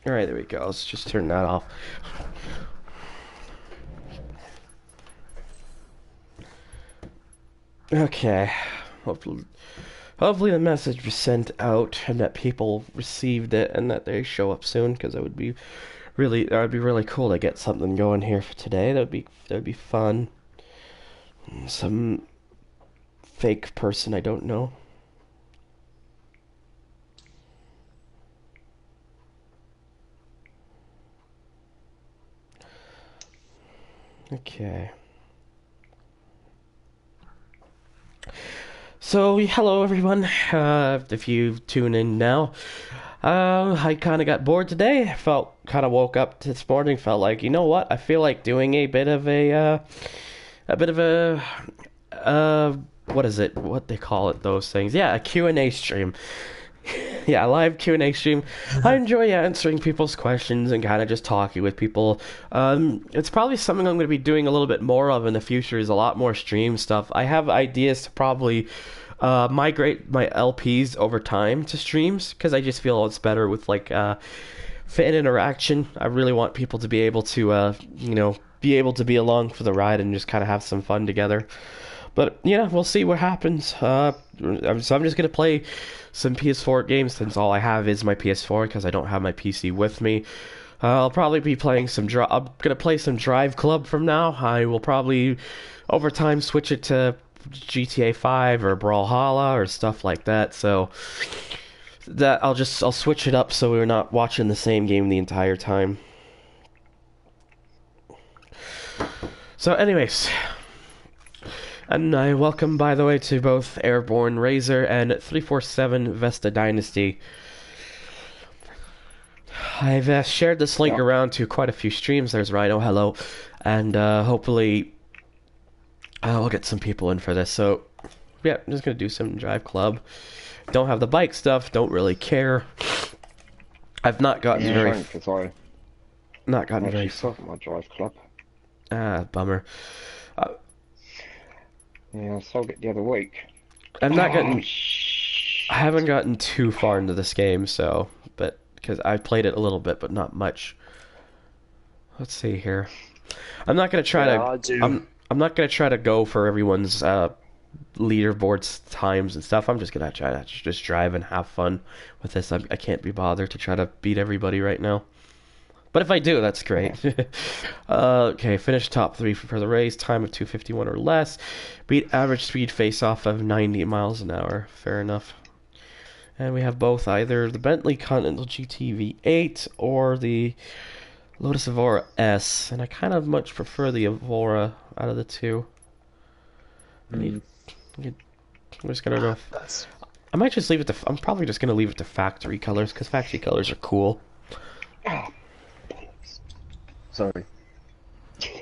Alright, there we go. Let's just turn that off. Okay. Hopefully the message was sent out and that people received it and that they show up soon, because that would be really cool to get something going here for today. That would be fun. Some fake person I don't know. Okay. So, hello everyone. If you tune in now, I kind of got bored today. Kind of woke up this morning, felt like, you know what? I feel like doing a bit of what is it? What they call it? Those things? Yeah, a Q&A stream. Yeah, a live Q&A stream. I enjoy answering people's questions and kind of just talking with people. It's probably something I'm going to be doing a little bit more of in the future. Is a lot more stream stuff. I have ideas to probably migrate my LPs over time to streams, because I just feel it's better with like fan interaction. I really want people to be able to be able to be along for the ride and just kind of have some fun together. But yeah, we'll see what happens. So I'm just gonna play some PS4 games, since all I have is my PS4, because I don't have my PC with me. I'll probably be playing I'm gonna play some Drive Club from now. I will probably over time switch it to GTA 5 or Brawlhalla or stuff like that. So that I'll switch it up so we're not watching the same game the entire time. So anyways, and I welcome, by the way, to both Airborne Razor and 347 Vesta Dynasty. I've shared this link around to quite a few streams. There's Rhino, hello, and hopefully we'll get some people in for this. So yeah, I'm just gonna do some Drive Club. Don't have the bike stuff. Don't really care. I've not gotten Sorry. Not gotten very. My Drive Club. Ah, bummer. Yeah, I sold it the other week. I haven't gotten too far into this game, so, but because I played it a little bit, but not much. Let's see here. I'm not gonna try I'm not gonna try to go for everyone's leaderboards times and stuff. I'm just gonna try to just drive and have fun with this. I can't be bothered to try to beat everybody right now. But if I do, that's great. Okay, finish top 3 for the race. Time of 2:51 or less. Beat average speed face-off of 90 miles an hour. Fair enough. And we have both, either the Bentley Continental GT V8 or the Lotus Evora S. And I kind of much prefer the Evora out of the two. I'm just gonna go. I might just leave it to. I'm probably just gonna leave it to factory colors, because factory colors are cool. Sorry.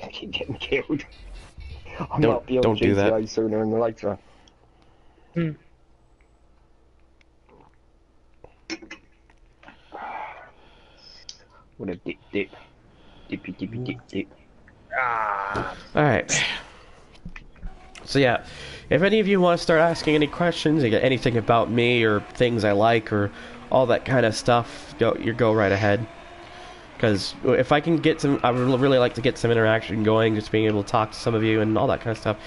I keep getting killed. I don't do that. Sooner than later. What a dip. Dippy. Alright. So yeah, if any of you want to start asking any questions, anything about me or things I like or all that kind of stuff, go right ahead. Because if I can get some, I would really like to get some interaction going, just being able to talk to some of you and all that kind of stuff.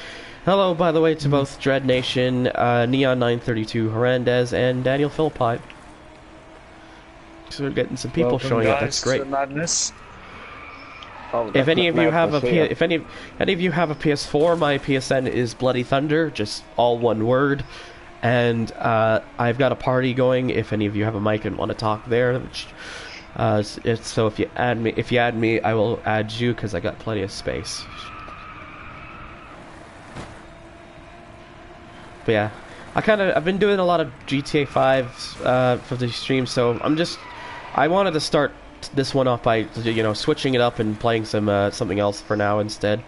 Hello, by the way, to both Dread Nation, Neon 932 Hernandez, and Daniel Philpott. So we're getting some people showing up. That's great. Madness. If any of you have if any of you have a PS4, my PSN is Bloody Thunder, just all one word. And I've got a party going. If any of you have a mic and want to talk there, which, so if you add me, I will add you, because I got plenty of space. But yeah, I've been doing a lot of GTA 5 for the stream, so I wanted to start this one off by switching it up and playing something else for now instead.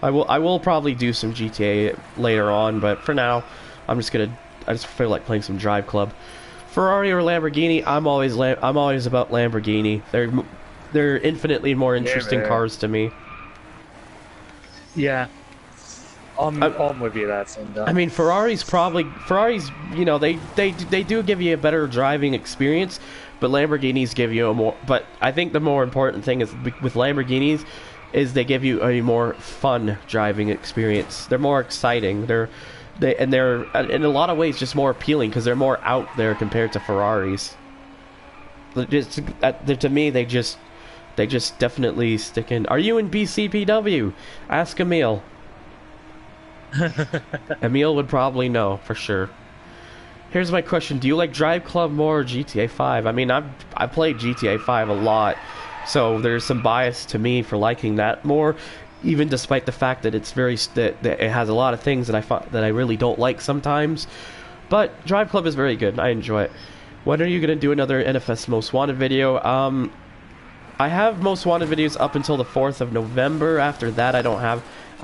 I will probably do some GTA later on, but for now I just feel like playing some Drive Club. Ferrari or Lamborghini, I'm always about Lamborghini. They're infinitely more interesting cars to me. Yeah. I'm with you there, Thunder. I mean, Ferraris, you know, they do give you a better driving experience, but Lamborghinis give you a more. But I think the more important thing is with Lamborghinis, is they give you a more fun driving experience. They're more exciting. They're in a lot of ways just more appealing because they're more out there compared to Ferraris. To me, they just definitely stick in. Are you in BCPW? Ask Emil. Emil would probably know for sure. Here's my question: do you like Drive Club more or GTA 5? I mean, I've played GTA 5 a lot, so there's some bias to me for liking that more, even despite the fact that it's that it has a lot of things that I really don't like sometimes. But Drive Club is very good. I enjoy it. When are you gonna do another NFS Most Wanted video? I have Most Wanted videos up until the 4th of November. After that, I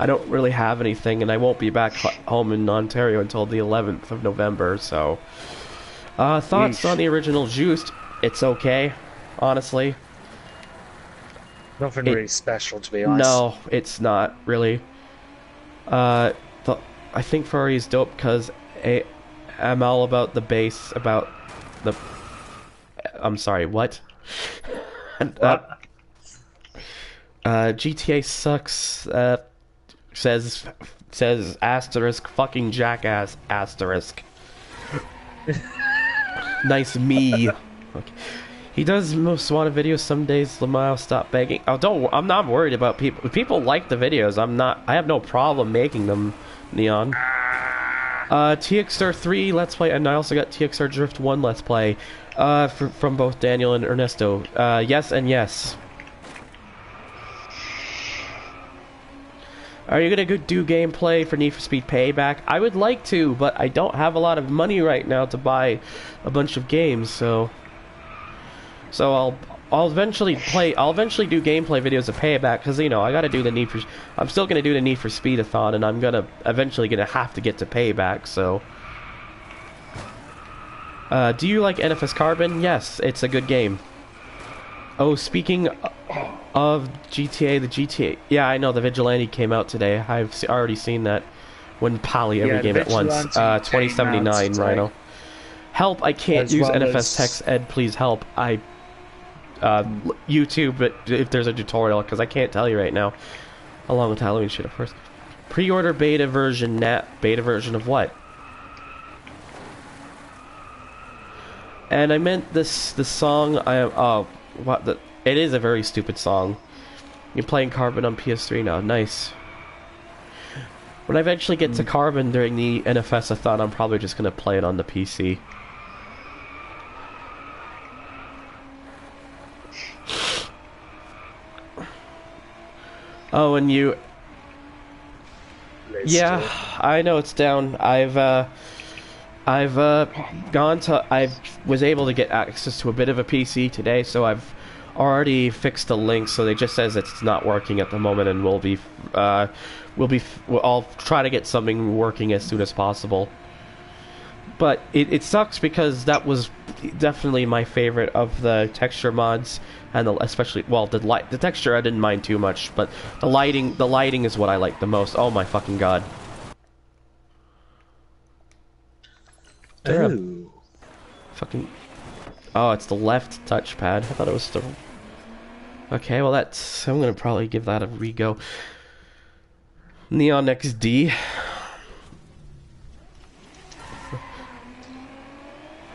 don't really have anything, and I won't be back home in Ontario until the 11th of November, so... thoughts on the original Juiced? It's okay, honestly. Nothing really special, to be honest. No, it's not, really. I think Ferrari is dope because I'm all about the bass, about the... I'm sorry, what? GTA sucks, says asterisk fucking jackass asterisk. Nice me. Okay. He does Most Wanted videos some days. Lamau, stop begging. Oh, I'm not worried about people. If people like the videos, I have no problem making them, Neon. TXR 3 Let's Play, and I also got TXR Drift 1 Let's Play, from both Daniel and Ernesto. Yes and yes. Are you gonna do gameplay for Need for Speed Payback? I would like to, but I don't have a lot of money right now to buy a bunch of games, so I'll eventually do gameplay videos of Payback, because, you know, I gotta do I'm still gonna do the Need for Speed-a-thon, and I'm eventually gonna have to get to Payback, so... do you like NFS Carbon? Yes, it's a good game. Oh, speaking of GTA, the GTA... Yeah, I know, the Vigilante came out today. I've already seen that. Wouldn't poly every game at once. 2079, Rhino. Help, I can't use NFS Text Ed, please help. YouTube, but if there's a tutorial, because I can't tell you right now. Along with Halloween shit, of course. Pre-order beta version, beta version of what? And I meant the song, it is a very stupid song. You're playing Carbon on PS3 now, nice. When I eventually get to Carbon during the NFS-a-thon, I'm probably just gonna play it on the PC. Oh, and you... Yeah, I know it's down. I was able to get access to a bit of a PC today, so I've already fixed the link, so it just says it's not working at the moment, and I'll try to get something working as soon as possible. But it sucks because that was definitely my favorite of the texture mods, and especially, well, the texture I didn't mind too much, but the lighting is what I like the most. Oh my fucking god. Ooh. Fucking... Oh, it's the left touchpad. I thought it was the... Okay, well I'm gonna probably give that a re-go. Neon XD.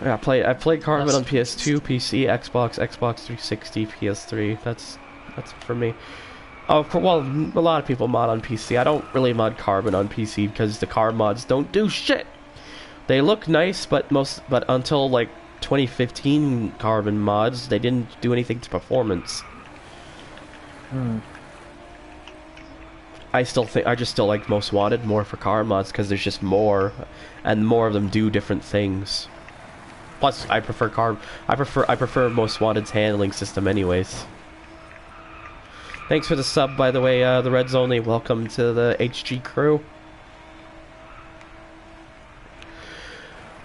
Yeah, I played Carbon on PS2, PC, Xbox 360, PS3. That's for me. Oh, well, a lot of people mod on PC. I don't really mod Carbon on PC because the car mods don't do shit. They look nice, but until like 2015 Carbon mods, they didn't do anything to performance. I just still like Most Wanted more for car mods because there's just more, and more of them do different things. Plus, I prefer Most Wanted's handling system, anyways. Thanks for the sub, by the way, the Reds Only. Welcome to the HG crew.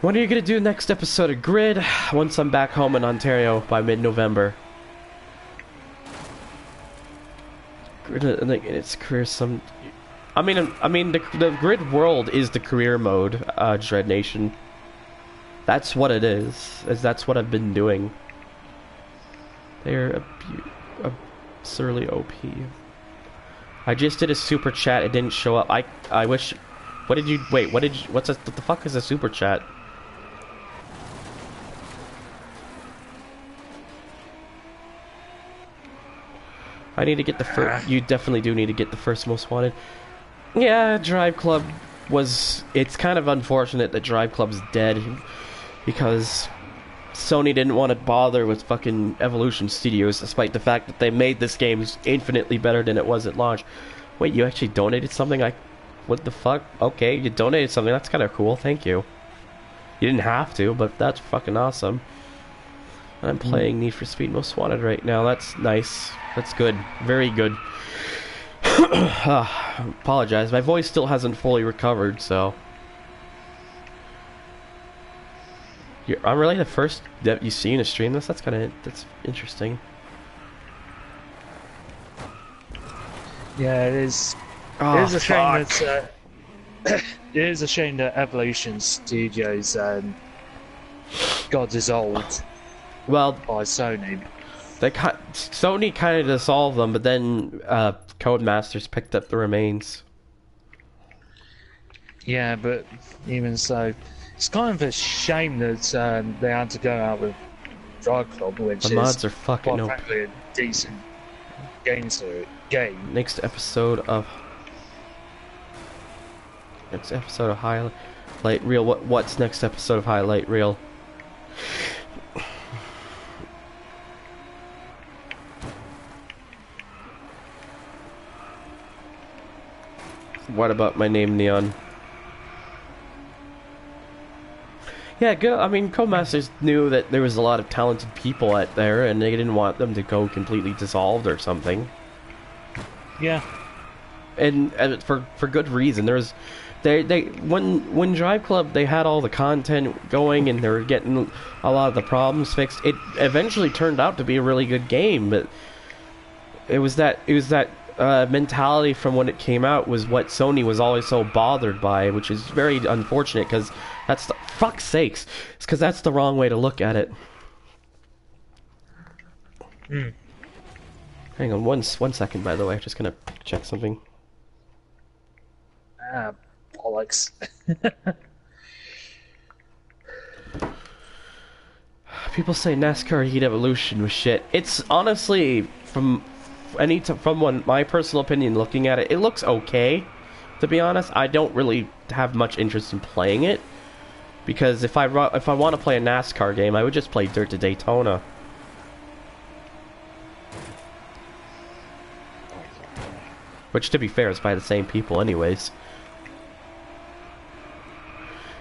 When are you gonna do next episode of Grid? Once I'm back home in Ontario by mid-November. Grid in its career, I mean, the Grid World is the career mode, Dread Nation. That's what it is. That's what I've been doing. They're absurdly OP. I just did a super chat. It didn't show up. I wish. What did you? Wait. What did? What the fuck is a super chat? I need to get the first. You definitely do need to get the first most wanted. Yeah, Drive Club was. It's kind of unfortunate that Drive Club's dead because Sony didn't want to bother with fucking Evolution Studios, despite the fact that they made this game infinitely better than it was at launch. Wait, you actually donated something? What the fuck? Okay, you donated something. That's kind of cool. Thank you. You didn't have to, but that's fucking awesome. I'm playing Need for Speed Most Wanted right now. That's nice. That's good. Very good. Apologize. My voice still hasn't fully recovered, so... I'm really the first that you see in a stream this? That's interesting. Yeah, it is. Oh, it is a shame fuck. that it is a shame that Evolution Studios got dissolved Well, by Sony. Sony kind of dissolved them, but then Codemasters picked up the remains. Yeah, but even so, it's kind of a shame that they had to go out with Drive Club, which The is mods are fucking quite OP. frankly a decent game. Next episode of Highlight Reel. What's next episode of Highlight Reel? What about my name, Neon? Yeah, good. I mean, Codemasters knew that there was a lot of talented people out there, and they didn't want them to go completely dissolved or something. Yeah. And for good reason. When Drive Club, they had all the content going and they were getting a lot of the problems fixed. It eventually turned out to be a really good game, but it was that mentality from when it came out was what Sony was always so bothered by, which is very unfortunate because that's the fuck's sakes. It's because that's the wrong way to look at it. Hang on one second, by the way. Just gonna check something. Bollocks. People say NASCAR Heat Evolution was shit. It's honestly, from my personal opinion, looking at it, it looks okay. To be honest, I don't really have much interest in playing it because if I want to play a NASCAR game, I would just play Dirt to Daytona. Which, to be fair, is by the same people anyways.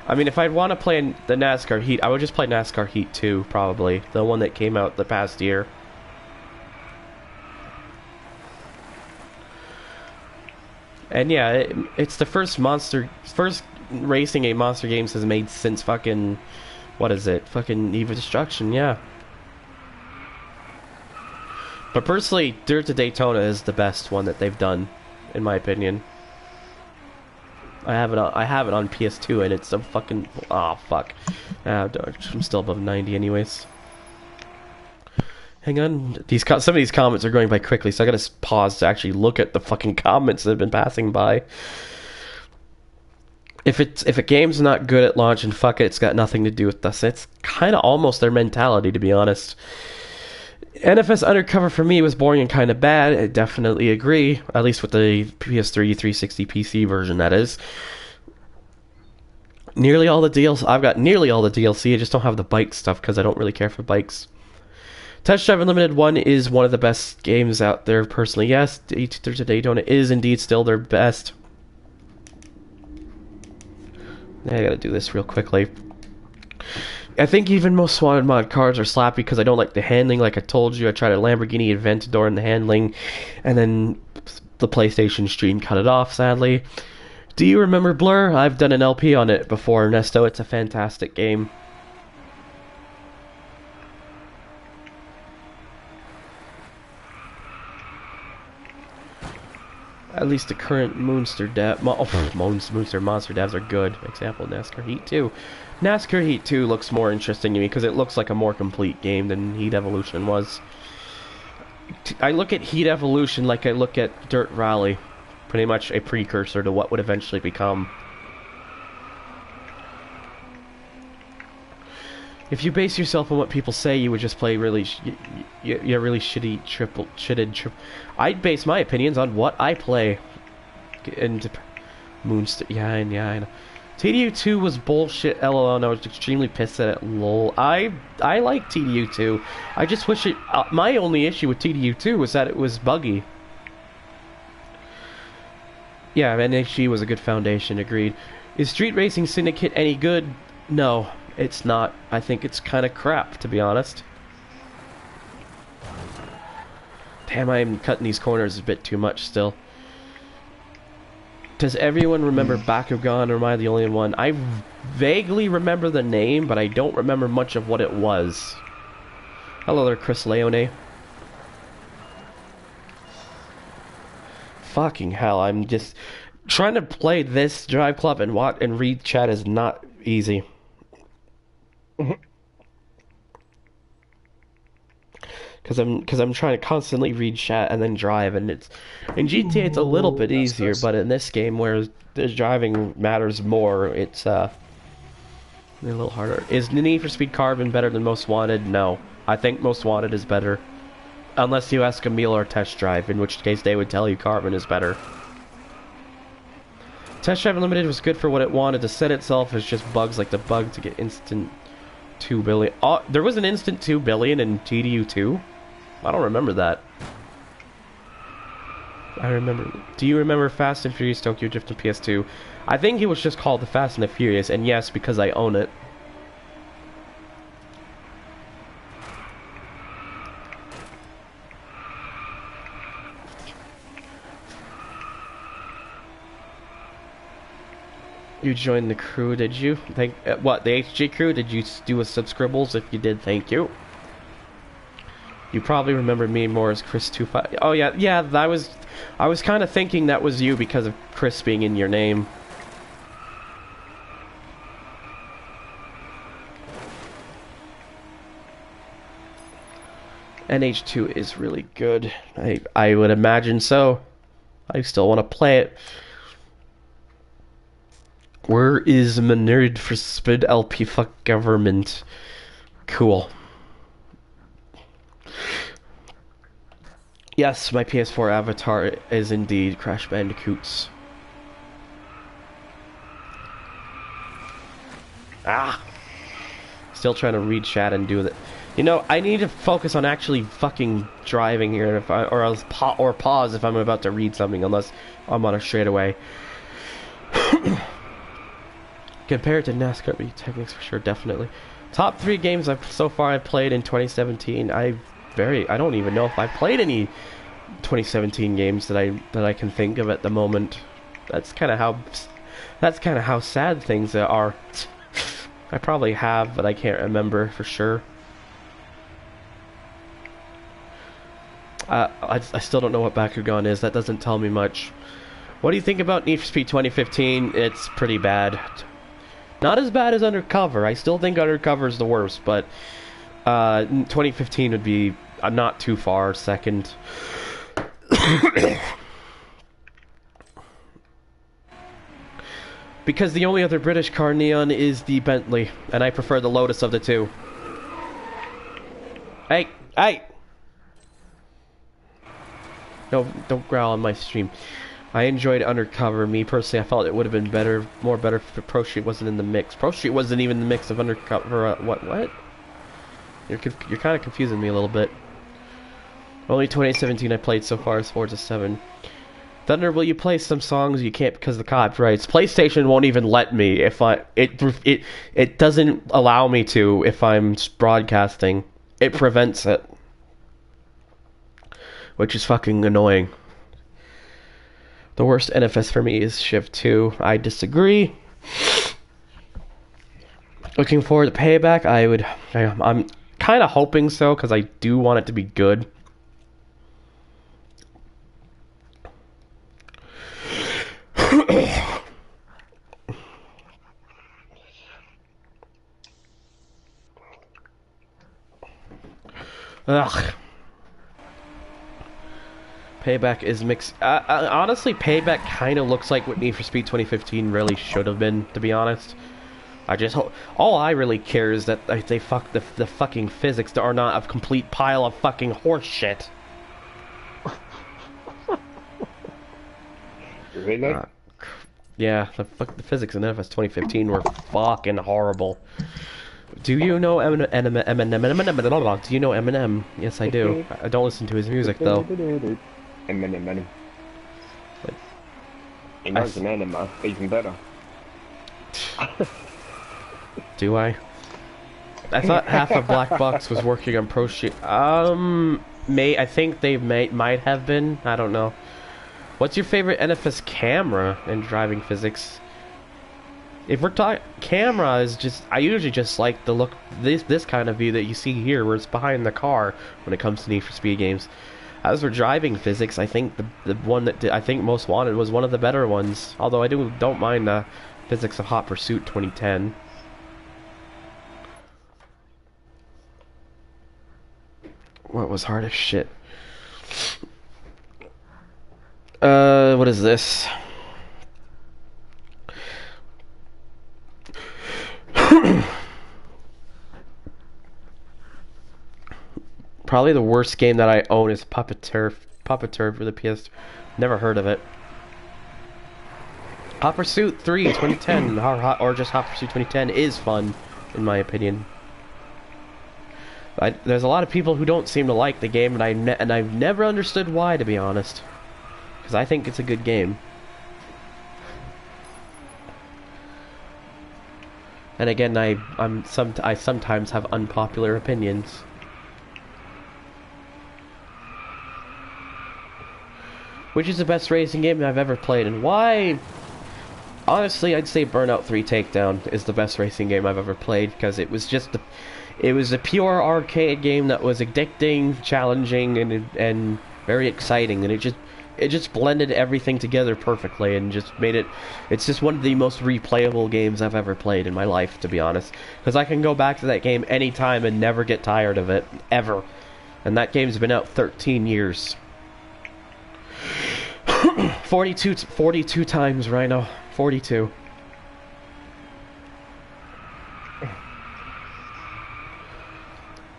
I mean, if I'd want to play the NASCAR Heat, I would just play NASCAR Heat 2, probably. The one that came out the past year. And yeah, it's the first racing game Monster Games has made since fucking... What is it? Fucking Eve of Destruction, yeah. But personally, Dirt to Daytona is the best one that they've done, in my opinion. I have it on PS2, and it's a fucking... Oh, fuck. I'm still above 90 anyways. Hang on. Some of these comments are going by quickly, so I gotta pause to actually look at the fucking comments that have been passing by. If a game's not good at launch, and fuck it, it's got nothing to do with us. It's kind of almost their mentality, to be honest. NFS Undercover for me was boring and kind of bad. I definitely agree. At least with the PS3 360 PC version, that is. Nearly all the DLC. I've got nearly all the DLC. I just don't have the bike stuff because I don't really care for bikes. Test Drive Unlimited 1 is one of the best games out there, personally. Yes, Dirt to Daytona is indeed still their best. I gotta do this real quickly. I think even Most Wanted mod cards are slappy because I don't like the handling. Like I told you, I tried a Lamborghini Aventador in the handling, and then the PlayStation stream cut it off, sadly. Do you remember Blur? I've done an LP on it before, Ernesto. It's a fantastic game. At least the current Moonster dev, Moonster Monster devs are good. Example, NASCAR Heat 2. NASCAR Heat 2 looks more interesting to me because it looks like a more complete game than Heat Evolution was. I look at Heat Evolution like I look at Dirt Rally. Pretty much a precursor to what would eventually become. If you base yourself on what people say, you would just play really, really shitted. I'd base my opinions on what I play. And Moonster, yeah, I know. TDU2 was bullshit. LOL, and I was extremely pissed at it. Lol. I like TDU2. I just wish it. My only issue with TDU2 was that it was buggy. Yeah, NHG was a good foundation. Agreed. Is Street Racing Syndicate any good? No. It's not. I think it's kind of crap, to be honest. Damn, I'm cutting these corners a bit too much still. Does everyone remember Bakugan, or am I the only one? I vaguely remember the name, but I don't remember much of what it was. Hello there, Chris Leone. Fucking hell, I'm just... Trying to play this Drive Club and watch and read chat is not easy. Because I'm trying to constantly read chat and then drive, and it's in GTA it's a little bit easier, but in this game where the driving matters more, it's a little harder. Is Need for Speed Carbon better than Most Wanted? No, I think Most Wanted is better, unless you ask Emil or Test Drive, in which case they would tell you Carbon is better. Test Drive Unlimited was good for what it wanted to set itself as just bugs like the bug to get instant 2 billion. Oh, there was an instant 2 billion in TDU2? I don't remember that. I remember. Do you remember Fast and Furious Tokyo Drift on PS2? I think it was just called the Fast and the Furious, and yes, because I own it. You joined the crew, did you? What, the HG crew? Did you do a subscribbles? If you did, thank you. You probably remember me more as Chris25. Oh yeah, I was kind of thinking that was you because of Chris being in your name. NH2 is really good. I would imagine so. I still want to play it. Where is my nerd for Speed LP? Fuck government. Cool. Yes, my PS4 avatar is indeed Crash Bandicoots. Still trying to read chat and do that. You know, I need to focus on actually fucking driving here, or else pause if I'm about to read something, unless I'm on a straightaway. Compared to NASCAR techniques, for sure, definitely. Top 3 games so far I've played in 2017. I don't even know if I've played any 2017 games that I can think of at the moment. That's kind of how sad things are. I probably have, but I can't remember for sure. I still don't know what Bakugan is. That doesn't tell me much. What do you think about Need for Speed 2015? It's pretty bad. Not as bad as Undercover. I still think Undercover is the worst, but 2015 would be not too far second. Because the only other British car, Neon, is the Bentley, and I prefer the Lotus of the two. Hey! No, don't growl on my stream. I enjoyed Undercover. Me personally, I felt it would have been better if Pro Street wasn't in the mix. Pro Street wasn't even in the mix of Undercover. What? You're kind of confusing me a little bit. Only 2017 I played so far is Forza 7. Thunder, will you play some songs? You can't because of the copyrights. PlayStation won't even let me if it doesn't allow me to if I'm broadcasting. It prevents it, which is fucking annoying. The worst NFS for me is Shift 2. I disagree. Looking forward to Payback. I'm kind of hoping so because I do want it to be good. Ugh. Payback is mixed. Honestly, Payback kind of looks like what Need for Speed 2015 really should have been, to be honest. I just hope. All I really care is that they fuck the fucking physics are not a complete pile of fucking horse shit. Really? Yeah, the physics in NFS 2015 were fucking horrible. Do you know Eminem? Do you know Eminem? Yes, I do. I don't listen to his music though. Eminem. He knows an enema, even better. Do I? I thought half of Black Box was working on Pro Shoot. I think they might have been. I don't know. What's your favorite NFS camera in driving physics? If we're talking camera, is just I usually just like the look this kind of view that you see here, where it's behind the car when it comes to Need for Speed games. As for driving physics, I think the one that I think Most Wanted was one of the better ones. Although I don't mind the physics of Hot Pursuit 2010. What was hard as shit? What is this? Probably the worst game that I own is Puppeteer for the PS. Never heard of it. Hot Pursuit 3 2010 or just Hot Pursuit 2010 is fun, in my opinion. There's a lot of people who don't seem to like the game, and I've never understood why, to be honest. Because I think it's a good game. And again, I sometimes have unpopular opinions. Which is the best racing game I've ever played, and why? Honestly, I'd say Burnout 3 Takedown is the best racing game I've ever played, because it was just it was a pure arcade game that was addicting, challenging, and very exciting, and it just blended everything together perfectly and just made it's just one of the most replayable games I've ever played in my life, to be honest, because I can go back to that game anytime and never get tired of it, ever. And that game's been out 13 years. 42 times, Rhino. 42.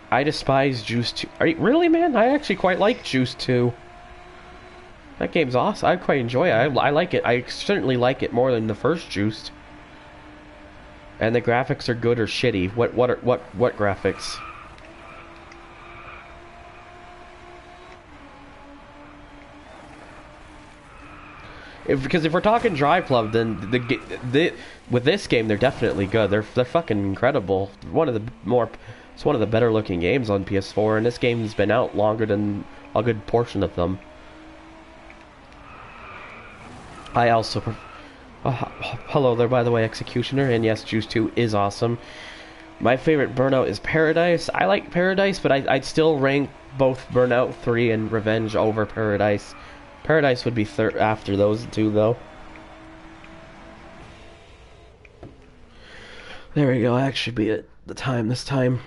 I despise Juice 2. Are you really, man? I actually quite like Juice 2. That game's awesome. I quite enjoy it. I like it. I certainly like it more than the first Juiced. And the graphics are good or shitty. What graphics? Because if we're talking Drive Club, then with this game they're definitely good. They're fucking incredible. It's one of the better looking games on PS4, and this game's been out longer than a good portion of them. I also hello there, by the way, Executioner, and yes, Juice 2 is awesome. My favorite Burnout is Paradise. I like Paradise, but I'd still rank both Burnout 3 and Revenge over Paradise. Paradise would be after those two, though. There we go. I actually be at the time this time.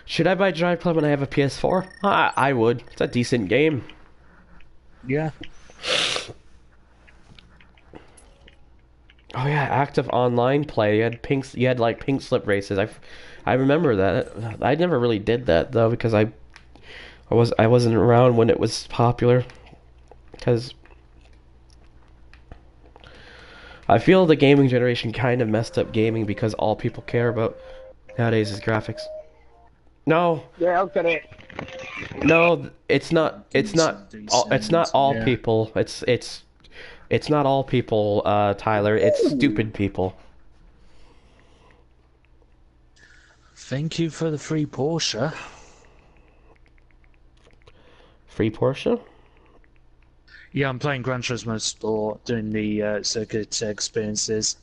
Should I buy Drive Club when I have a PS4? I would. It's a decent game. Yeah. Oh yeah, active online play. You had like pink slip races. I remember that. I never really did that though, because I wasn't around when it was popular. Because I feel the gaming generation kind of messed up gaming, because all people care about nowadays is graphics. No. Yeah, I'll get it. No, it's not. It's not. It's not all people. It's not all people, Tyler. It's stupid people. Thank you for the free Porsche. Free Porsche? Yeah, I'm playing Gran Turismo Sport, doing the circuit experiences.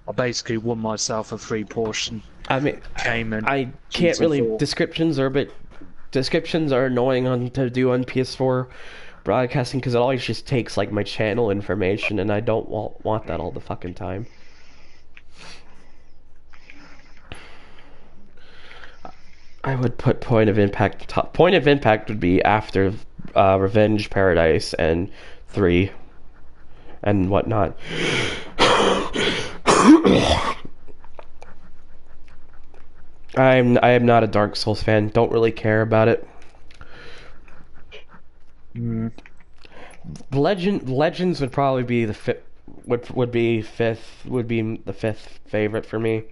I basically won myself a free Porsche. I mean, Cayman I can't GT4. really. Descriptions are a bit descriptions are annoying to do on PS4 broadcasting because it always just takes like my channel information, and I don't want that all the fucking time. I would put Point of Impact top. Point of Impact would be after Revenge Paradise and 3 and whatnot. I am not a Dark Souls fan. Don't really care about it. Legends would probably be the would be the fifth favorite for me.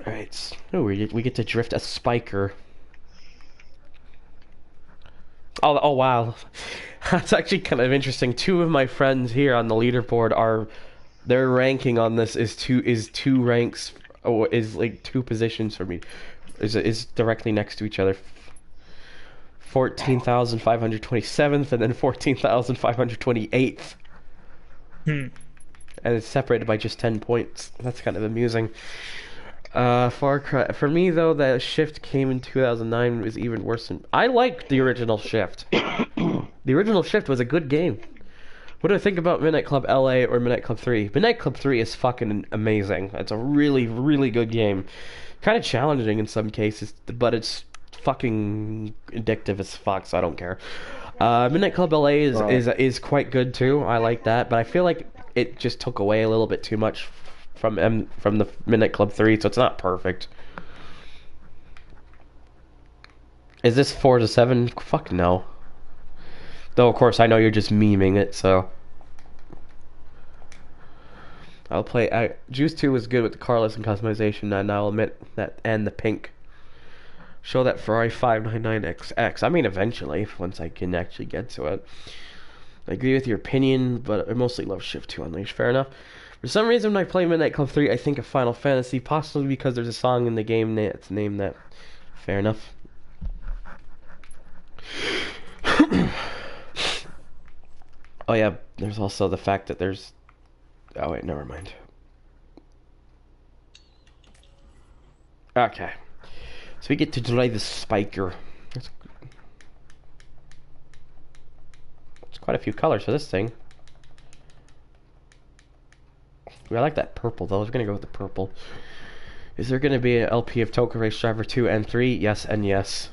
All right. Oh, we get to drift a spiker. Oh wow, that's actually kind of interesting. Two of my friends here on the leaderboard their ranking on this is two ranks. Oh, is like 2 positions for me. Is directly next to each other. 14,527th and then 14,528th. And it's separated by just 10 points. That's kind of amusing. Far Cry. For me, though, the Shift came in 2009 was even worse than... I liked the original Shift. The original Shift was a good game. What do I think about Midnight Club LA or Midnight Club 3? Midnight Club 3 is fucking amazing. It's a really, really good game. Kind of challenging in some cases, but it's fucking addictive as fuck, so I don't care. Midnight Club LA is quite good too. I like that, but I feel like it just took away a little bit too much from the Midnight Club 3, so it's not perfect. Is this 4 to 7? Fuck no. Though, of course, I know you're just memeing it, so... I'll play... Juice 2 was good with the car and customization, and I'll admit that, and the pink. Show that Ferrari 599XX. I mean, eventually, once I can actually get to it. I agree with your opinion, but I mostly love Shift 2 Unleashed. Fair enough. For some reason, when I play Midnight Club 3, I think of Final Fantasy, possibly because there's a song in the game that's named that. Fair enough. Oh yeah, there's also the fact that there's... Oh wait, never mind. Okay. So we get to drive the Spiker. It's quite a few colors for this thing. I like that purple though. I was gonna go with the purple. Is there gonna be an LP of Tokyo Race Driver 2 and 3? Yes and yes.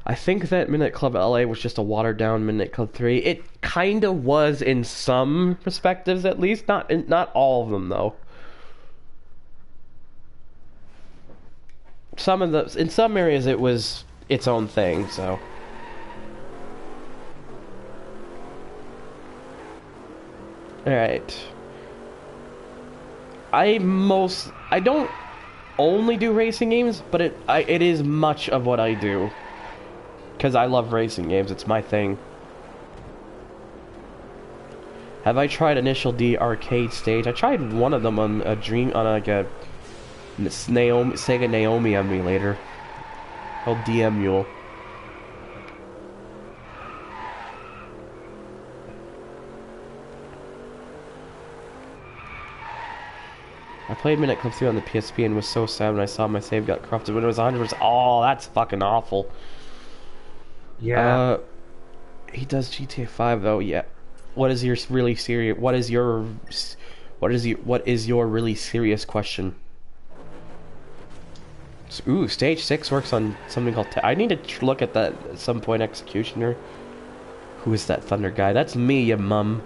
I think that Midnight Club LA was just a watered down Midnight Club 3. It kind of was in some perspectives, at least. Not all of them, though. In some areas it was its own thing, so... Alright. I don't only do racing games, but it is much of what I do. Because I love racing games, it's my thing. Have I tried Initial D arcade stage? I tried one of them on a Sega Naomi emulator called DM Mule. I played Midnight Club 3 on the PSP and was so sad when I saw my save got corrupted when it was 100%. Oh, that's fucking awful. Yeah. He does GTA 5 though. Yeah. What is your really serious? What is your really serious question? Ooh, Stage 6 works on something called... I need to look at that at some point. Executioner. Who is that Thunder guy? That's me, ya mum.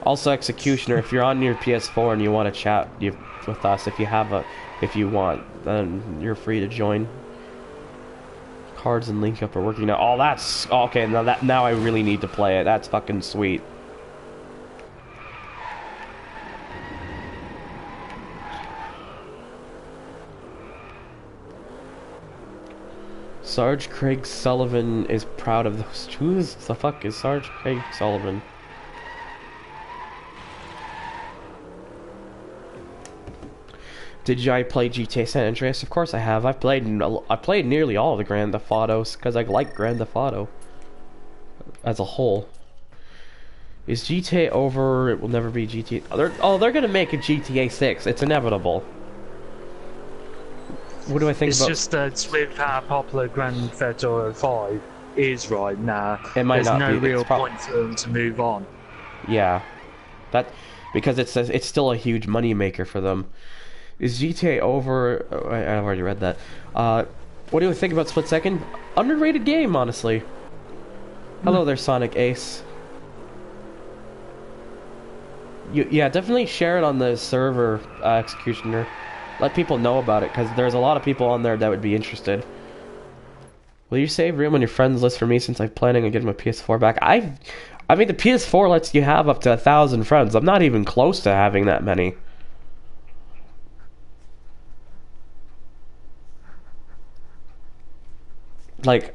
Also, Executioner, if you're on your PS4 and you want to chat with us, if you want, then you're free to join. Cards and link up are working now. Oh, that's okay. Now I really need to play it. That's fucking sweet. Sarge Craig Sullivan is proud of those. Who the fuck is Sarge Craig Sullivan? Did I play GTA San Andreas? Of course I have. I played nearly all of the Grand Theft Autos because I like Grand Theft Auto as a whole. Is GTA over? It will never be GTA. They're gonna make a GTA 6. It's inevitable. What do I think It's about? just that with how popular Grand Theft Auto 5 is right now, It might there's not no be. real point for them to move on. Yeah, that because it's still a huge money maker for them. Is GTA over? Oh, I've already read that. What do you think about Split Second? Underrated game, honestly. Hello there, Sonic Ace. Yeah, definitely share it on the server, Executioner. Let people know about it, because there's a lot of people on there that would be interested. Will you save room on your friends list for me, since I'm planning on getting my PS4 back? I mean, the PS4 lets you have up to 1,000 friends. I'm not even close to having that many. Like,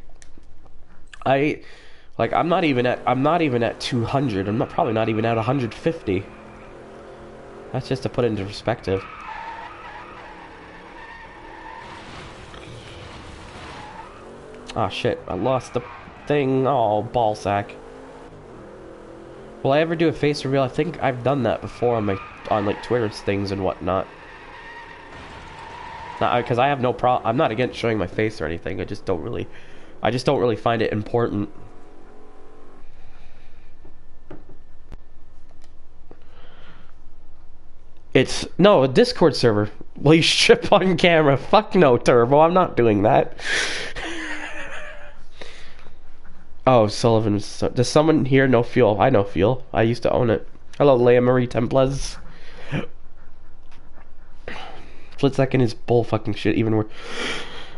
I'm not even at 200. I'm probably not even at 150. That's just to put it into perspective. Oh shit, I lost the thing. Oh, ballsack. Will I ever do a face reveal? I think I've done that before on like Twitter things and whatnot. Not because I have no problem. I'm not against showing my face or anything. I just don't really find it important. It's no a Discord server. Will you ship on camera? Fuck no, Turbo. I'm not doing that. Oh, Sullivan. Does someone here know Fuel? I know Fuel. I used to own it. Hello, Leia Marie Temples. Split Second is bull fucking shit. Even where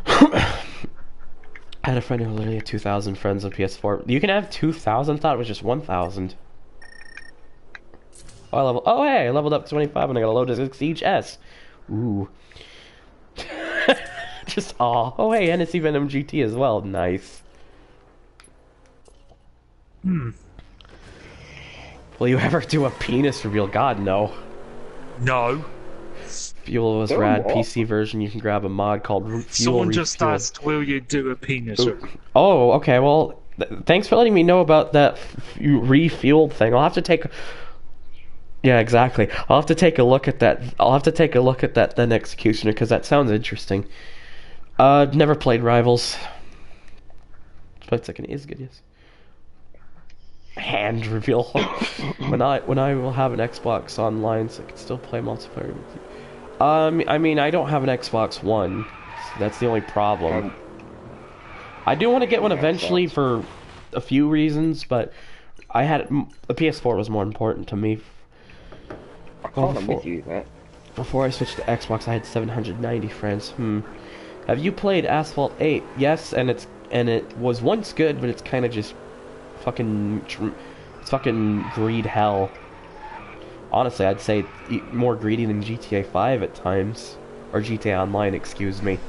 I had a friend who literally had 2,000 friends on PS4. You can have 2,000. Thought it was just 1,000. Oh, hey, I leveled up to 25 and I got a Lotus Siege S. Ooh. Just aw. Oh, hey, Hennessy Venom GT as well. Nice. Will you ever do a penis reveal? God, no. No. Fuel was rad. PC version, you can grab a mod called Fuel Someone just Refuel. asked, will you do a penis? Oh, okay, well, thanks for letting me know about that refueled thing. I'll have to take... Yeah, exactly. I'll have to take a look at that then, Executioner, because that sounds interesting. Never played Rivals. Split Second is good, yes. Hand reveal. when I will have an Xbox Online, so I can still play multiplayer with you. I mean, I don't have an Xbox One. So that's the only problem. I do want to get one eventually for a few reasons, but the PS4 was more important to me. I can't admit you that. Before I switched to Xbox, I had 790 friends. Have you played Asphalt 8? Yes, and it was once good, but it's kind of just it's fucking greed hell. Honestly, I'd say more greedy than GTA 5 at times. Or GTA Online, excuse me.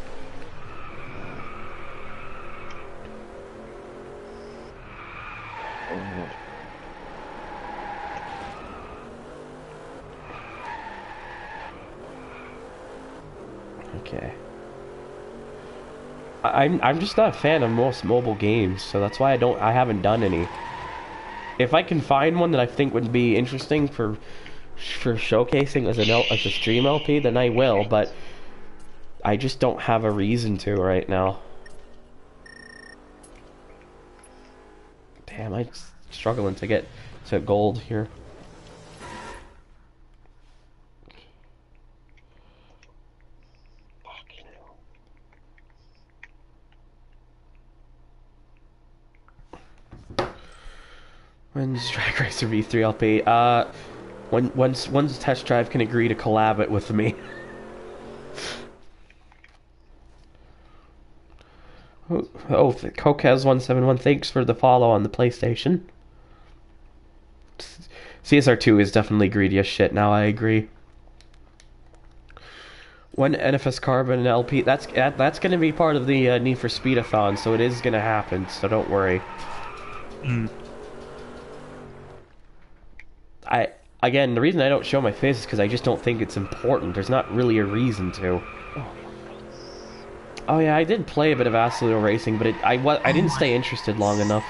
Okay. I'm just not a fan of most mobile games, so that's why I haven't done any. If I can find one that I think would be interesting for showcasing as a stream LP, then I will, but I just don't have a reason to right now. Damn, I'm struggling to get to gold here. When's Drag Racer V3 LP? Once Test Drive can agree to collab it with me. Oh, Kokaz171, thanks for the follow on the PlayStation. CSR2 is definitely greedy as shit, now I agree. When NFS Carbon and LP, that's going to be part of the Need for Speedathon, so it is going to happen, so don't worry. Again, the reason I don't show my face is because I just don't think it's important. There's not really a reason to. Oh yeah, I did play a bit of Absolute Racing, but I didn't stay interested long enough.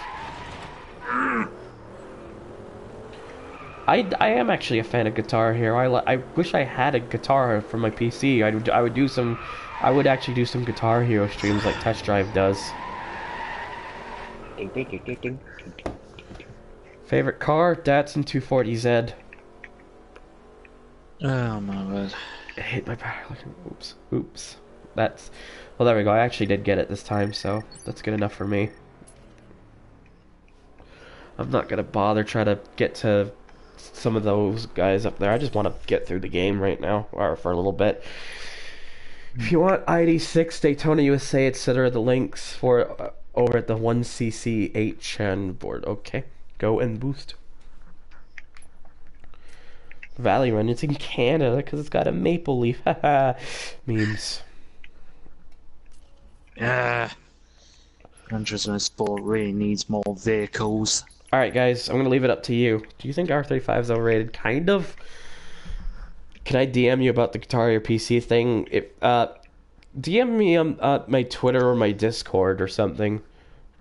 I am actually a fan of Guitar Hero. I wish I had a guitar for my PC. I would do some I would actually do some Guitar Hero streams like Test Drive does. Ding, ding, ding, ding, ding. Favorite car? Datsun 240Z. Oh my word. I hate my power. Oops. Oops. That's... Well, there we go. I actually did get it this time, so that's good enough for me. I'm not gonna bother trying to get to some of those guys up there. I just want to get through the game right now, or for a little bit. If you want ID6, Daytona USA, etc., the links for over at the 1CC8 board. Okay, go and boost. Valley Run, it's in Canada because it's got a maple leaf. Haha, memes. Yeah. Gran Turismo Sport really needs more vehicles. Alright, guys, I'm going to leave it up to you. Do you think R35 is overrated? Kind of. Can I DM you about the Guitar Hero PC thing? DM me on my Twitter or my Discord or something.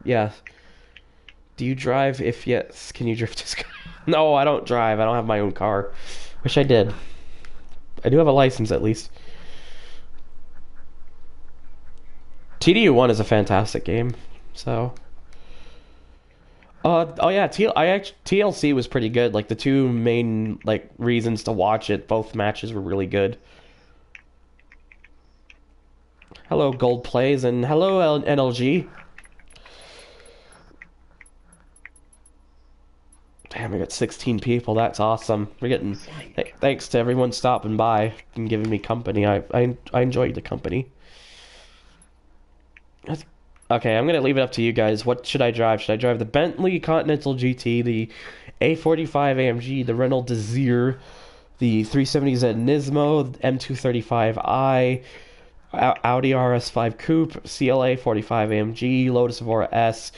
Yeah. Do you drive? If yes, can you drift this car? No, I don't drive. I don't have my own car. Wish I did. I do have a license at least. TDU1 is a fantastic game. So. Oh yeah, TLC was pretty good. Like the two main reasons to watch it, both matches were really good. Hello Gold Plays and hello NLG. Damn, we got 16 people. That's awesome. We're getting thanks to everyone stopping by and giving me company. I enjoyed the company. Okay, I'm gonna leave it up to you guys. What should I drive? Should I drive the Bentley Continental GT, the A45 AMG, the Renault Desire, the 370Z Nismo, M235i, Audi RS5 Coupe, CLA 45 AMG, Lotus Evora S,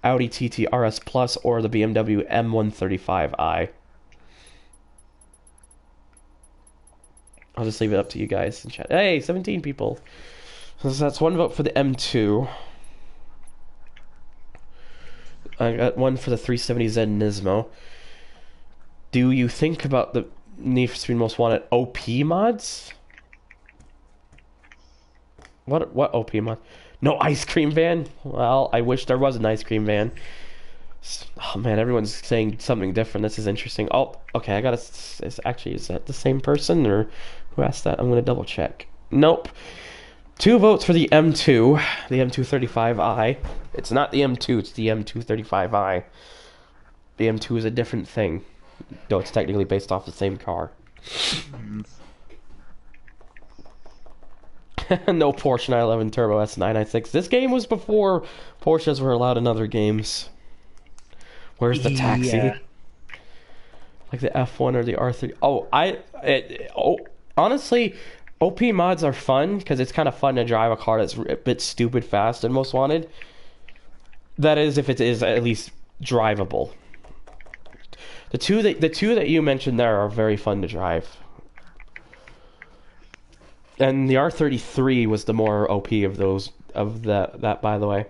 Audi TT RS Plus, or the BMW M135i? I'll just leave it up to you guys in chat. Hey, 17 people. So that's one vote for the M2. I got one for the 370Z Nismo. Do you think about the Need for Speed Most Wanted OP mods? What OP mod? No ice cream van? Well, I wish there was an ice cream van. Oh man, everyone's saying something different. This is interesting. Oh, okay, I gotta... is that the same person? Or who asked that? I'm gonna double check. Nope. 2 votes for the M2, the M235i. It's not the M2, it's the M235i. The M2 is a different thing. Though it's technically based off the same car. No Porsche 911 Turbo S996. This game was before Porsches were allowed in other games. Where's the taxi? Yeah. Like the F1 or the R3. Honestly, OP mods are fun because it's kind of fun to drive a car that's a bit stupid fast in Most Wanted. That is, if it is at least drivable. The two that you mentioned there are very fun to drive. And the R33 was the more OP of those that by the way.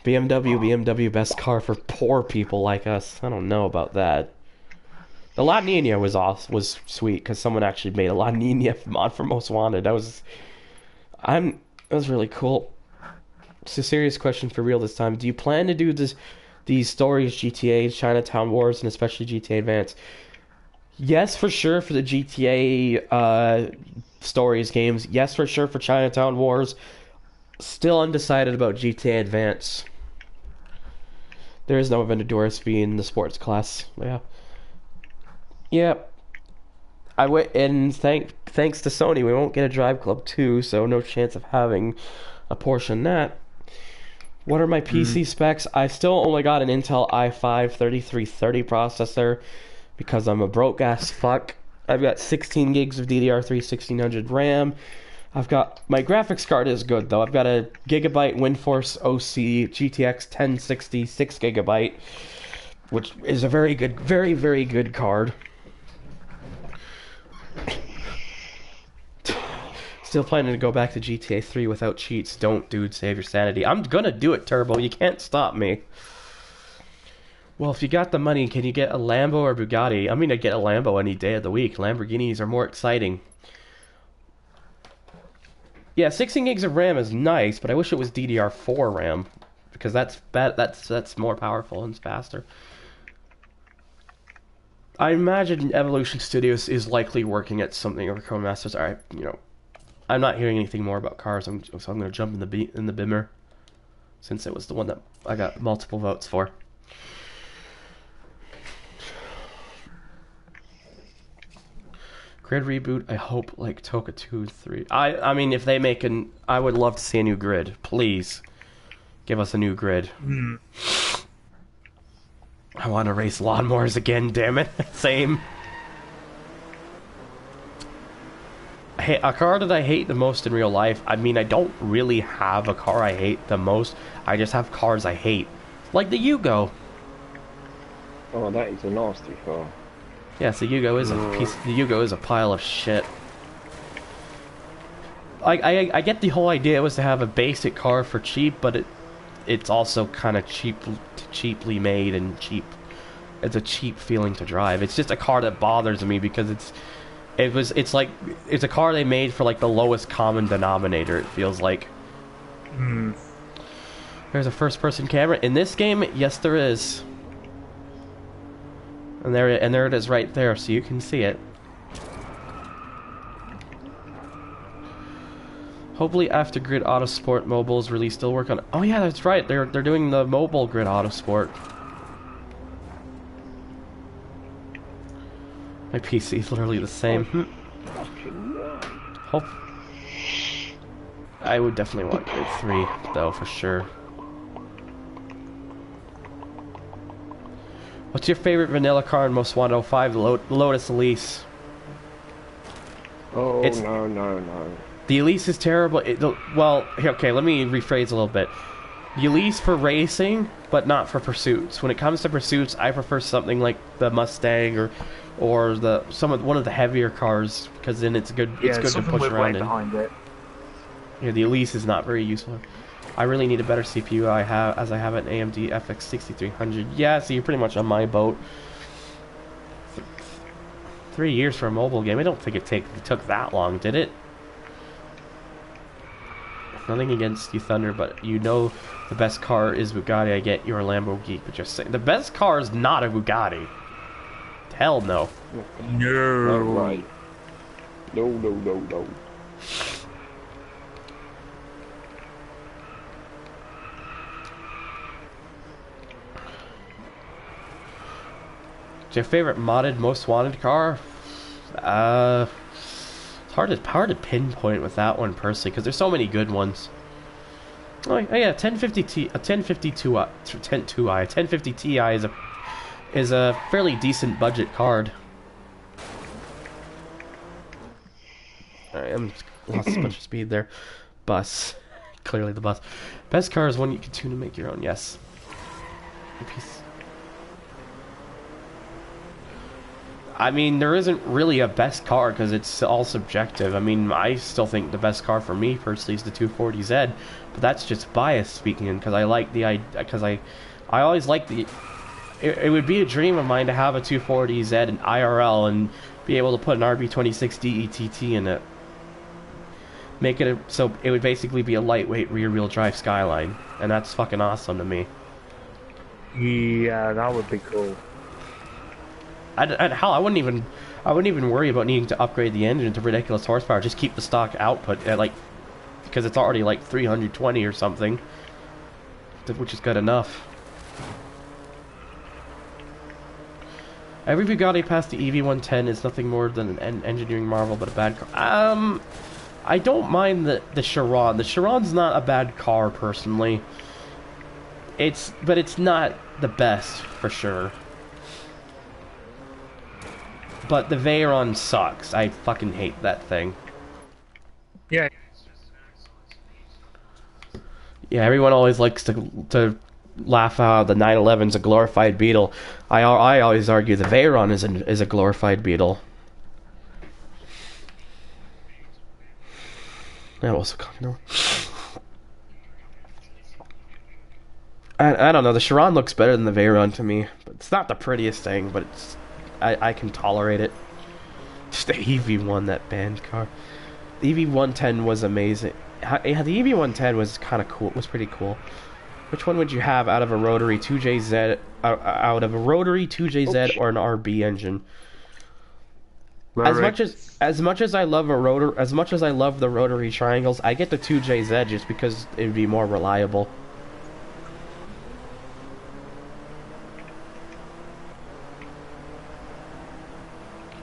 BMW best car for poor people like us. I don't know about that. The La Nina was sweet because someone actually made a La Nina mod for Most Wanted. That was really cool. It's a serious question for real this time. Do you plan to do these stories, GTA, Chinatown Wars, and especially GTA Advance? Yes, for sure for the GTA stories games. Yes, for sure for Chinatown Wars. Still undecided about GTA Advance. There is no Aventador SV in the sports class. Yeah. Yep. And thanks to Sony, we won't get a Drive Club 2, so no chance of having a Porsche in that. What are my PC specs? I still only got an Intel i5-3330 processor because I'm a broke ass fuck. I've got 16 gigs of DDR3 1600 RAM. I've got my graphics card is good though. I've got a Gigabyte WindForce OC GTX 1060 6GB, which is a very good, very very good card. Still planning to go back to GTA 3 without cheats. Don't, dude, save your sanity. I'm gonna do it, Turbo. You can't stop me. Well, if you got the money, can you get a Lambo or Bugatti? I mean, I'd get a Lambo any day of the week. Lamborghinis are more exciting. Yeah, 16 gigs of RAM is nice, but I wish it was DDR4 RAM because that's more powerful and faster. I imagine Evolution Studios is likely working at something over Codemasters. I'm not hearing anything more about cars, so I'm going to jump in the Bimmer, since it was the one that I got multiple votes for. Grid reboot, I hope, like Toka 2, 3. I mean, if they make I would love to see a new Grid. Please, give us a new Grid. Mm. I want to race lawnmowers again, damn it. Same. Hey, a car that I hate the most in real life, I mean, I don't really have a car I hate the most. I just have cars I hate. Like the Yugo. Oh, that is a nasty car. Yes, the Yugo is the Yugo is a pile of shit. I get the whole idea was to have a basic car for cheap, but it's also kind of cheaply made and cheap. It's a cheap feeling to drive. It's just a car that bothers me because it's a car they made for like the lowest common denominator. It feels like. Mm. There's a first-person camera in this game. Yes, there is. And there it is right there, so you can see it. Hopefully after Grid Autosport Mobile's release, they'll work on it. Oh yeah, that's right. They're doing the mobile Grid Autosport. My PC is literally the same. Hope. I would definitely want Grid 3 though, for sure. What's your favorite vanilla car in Most Wanted 05? The Lotus Elise. Oh, no. The Elise is terrible. Well, okay, let me rephrase a little bit. The Elise for racing, but not for pursuits. When it comes to pursuits, I prefer something like the Mustang or one of the heavier cars, because then it's good. It's good to push around in. Behind it. Yeah, the Elise is not very useful. I really need a better CPU. I have an AMD FX 6300. Yeah, so you're pretty much on my boat. 3 years for a mobile game. I don't think it took that long, did it? Nothing against you, Thunder, but you know the best car is Bugatti. I get you're a Lambo geek, but just saying the best car is not a Bugatti. Hell no. No. Right. No. Your favorite modded Most Wanted car? It's hard to pinpoint with that one personally because there's so many good ones. Oh yeah, 1050 Ti, a 1050 Ti is a fairly decent budget card. I lost a bunch of speed there. Bus, clearly the bus. Best car is one you can tune and make your own. Yes. I mean, there isn't really a best car because it's all subjective. I mean, I still think the best car for me personally is the 240Z, but that's just bias speaking because I always like the. It would be a dream of mine to have a 240Z in IRL and be able to put an RB26 DETT in it. Make it so it would basically be a lightweight rear-wheel drive Skyline, and that's fucking awesome to me. Yeah, that would be cool. Hell, I wouldn't even worry about needing to upgrade the engine to ridiculous horsepower. Just keep the stock output at because it's already like 320 or something, which is good enough. Every Bugatti past the EV110 is nothing more than an engineering marvel, but a bad car. I don't mind the Chiron. The Chiron's not a bad car personally. But it's not the best for sure. But the Veyron sucks. I fucking hate that thing. Yeah. Yeah, everyone always likes to laugh out the 911's a glorified Beetle. I always argue the Veyron is a glorified Beetle. That was no. I don't know. The Chiron looks better than the Veyron to me, but it's not the prettiest thing. But I can tolerate it. Just the EV1, that band car. EV110 was amazing. Yeah, the EV110 was kind of cool. Was pretty cool. Which one would you have out of a rotary 2JZ, out of a rotary 2JZ or an RB engine? Rotary. As much as I love the rotary triangles, I get the 2JZ just because it'd be more reliable.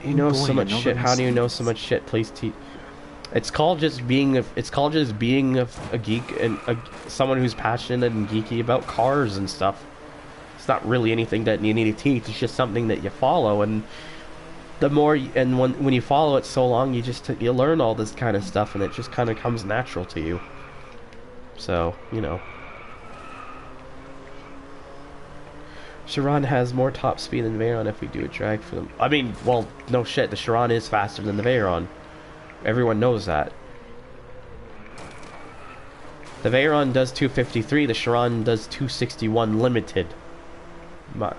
You know so much shit. How do you know so much shit? Please teach. It's called just being a geek and someone who's passionate and geeky about cars and stuff. It's not really anything that you need to teach. It's just something that you follow, and the more when you follow it so long, you learn all this kind of stuff, and it just kind of comes natural to you. So, you know. Chiron has more top speed than Veyron if we do a drag for them. I mean, well, no shit, the Chiron is faster than the Veyron. Everyone knows that. The Veyron does 253, the Chiron does 261 limited. But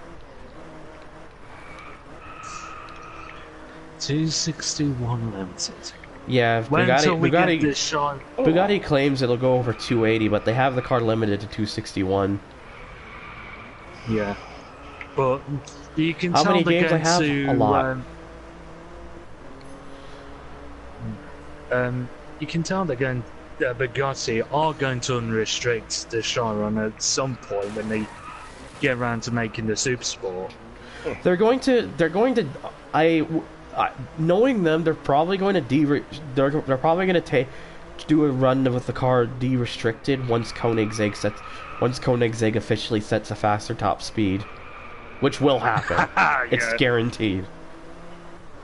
261 limited. Yeah, Bugatti claims it'll go over 280, but they have the car limited to 261. Yeah. But you can How tell many they're games I going have? to A lot. You can tell they're going. Bugatti are going to unrestrict the Chiron at some point when they get around to making the Super Sport. They're going to. Knowing them, they're probably going to they're probably going to do a run with the car de-restricted once Koenigsegg officially sets a faster top speed, which will happen. Yeah. It's guaranteed.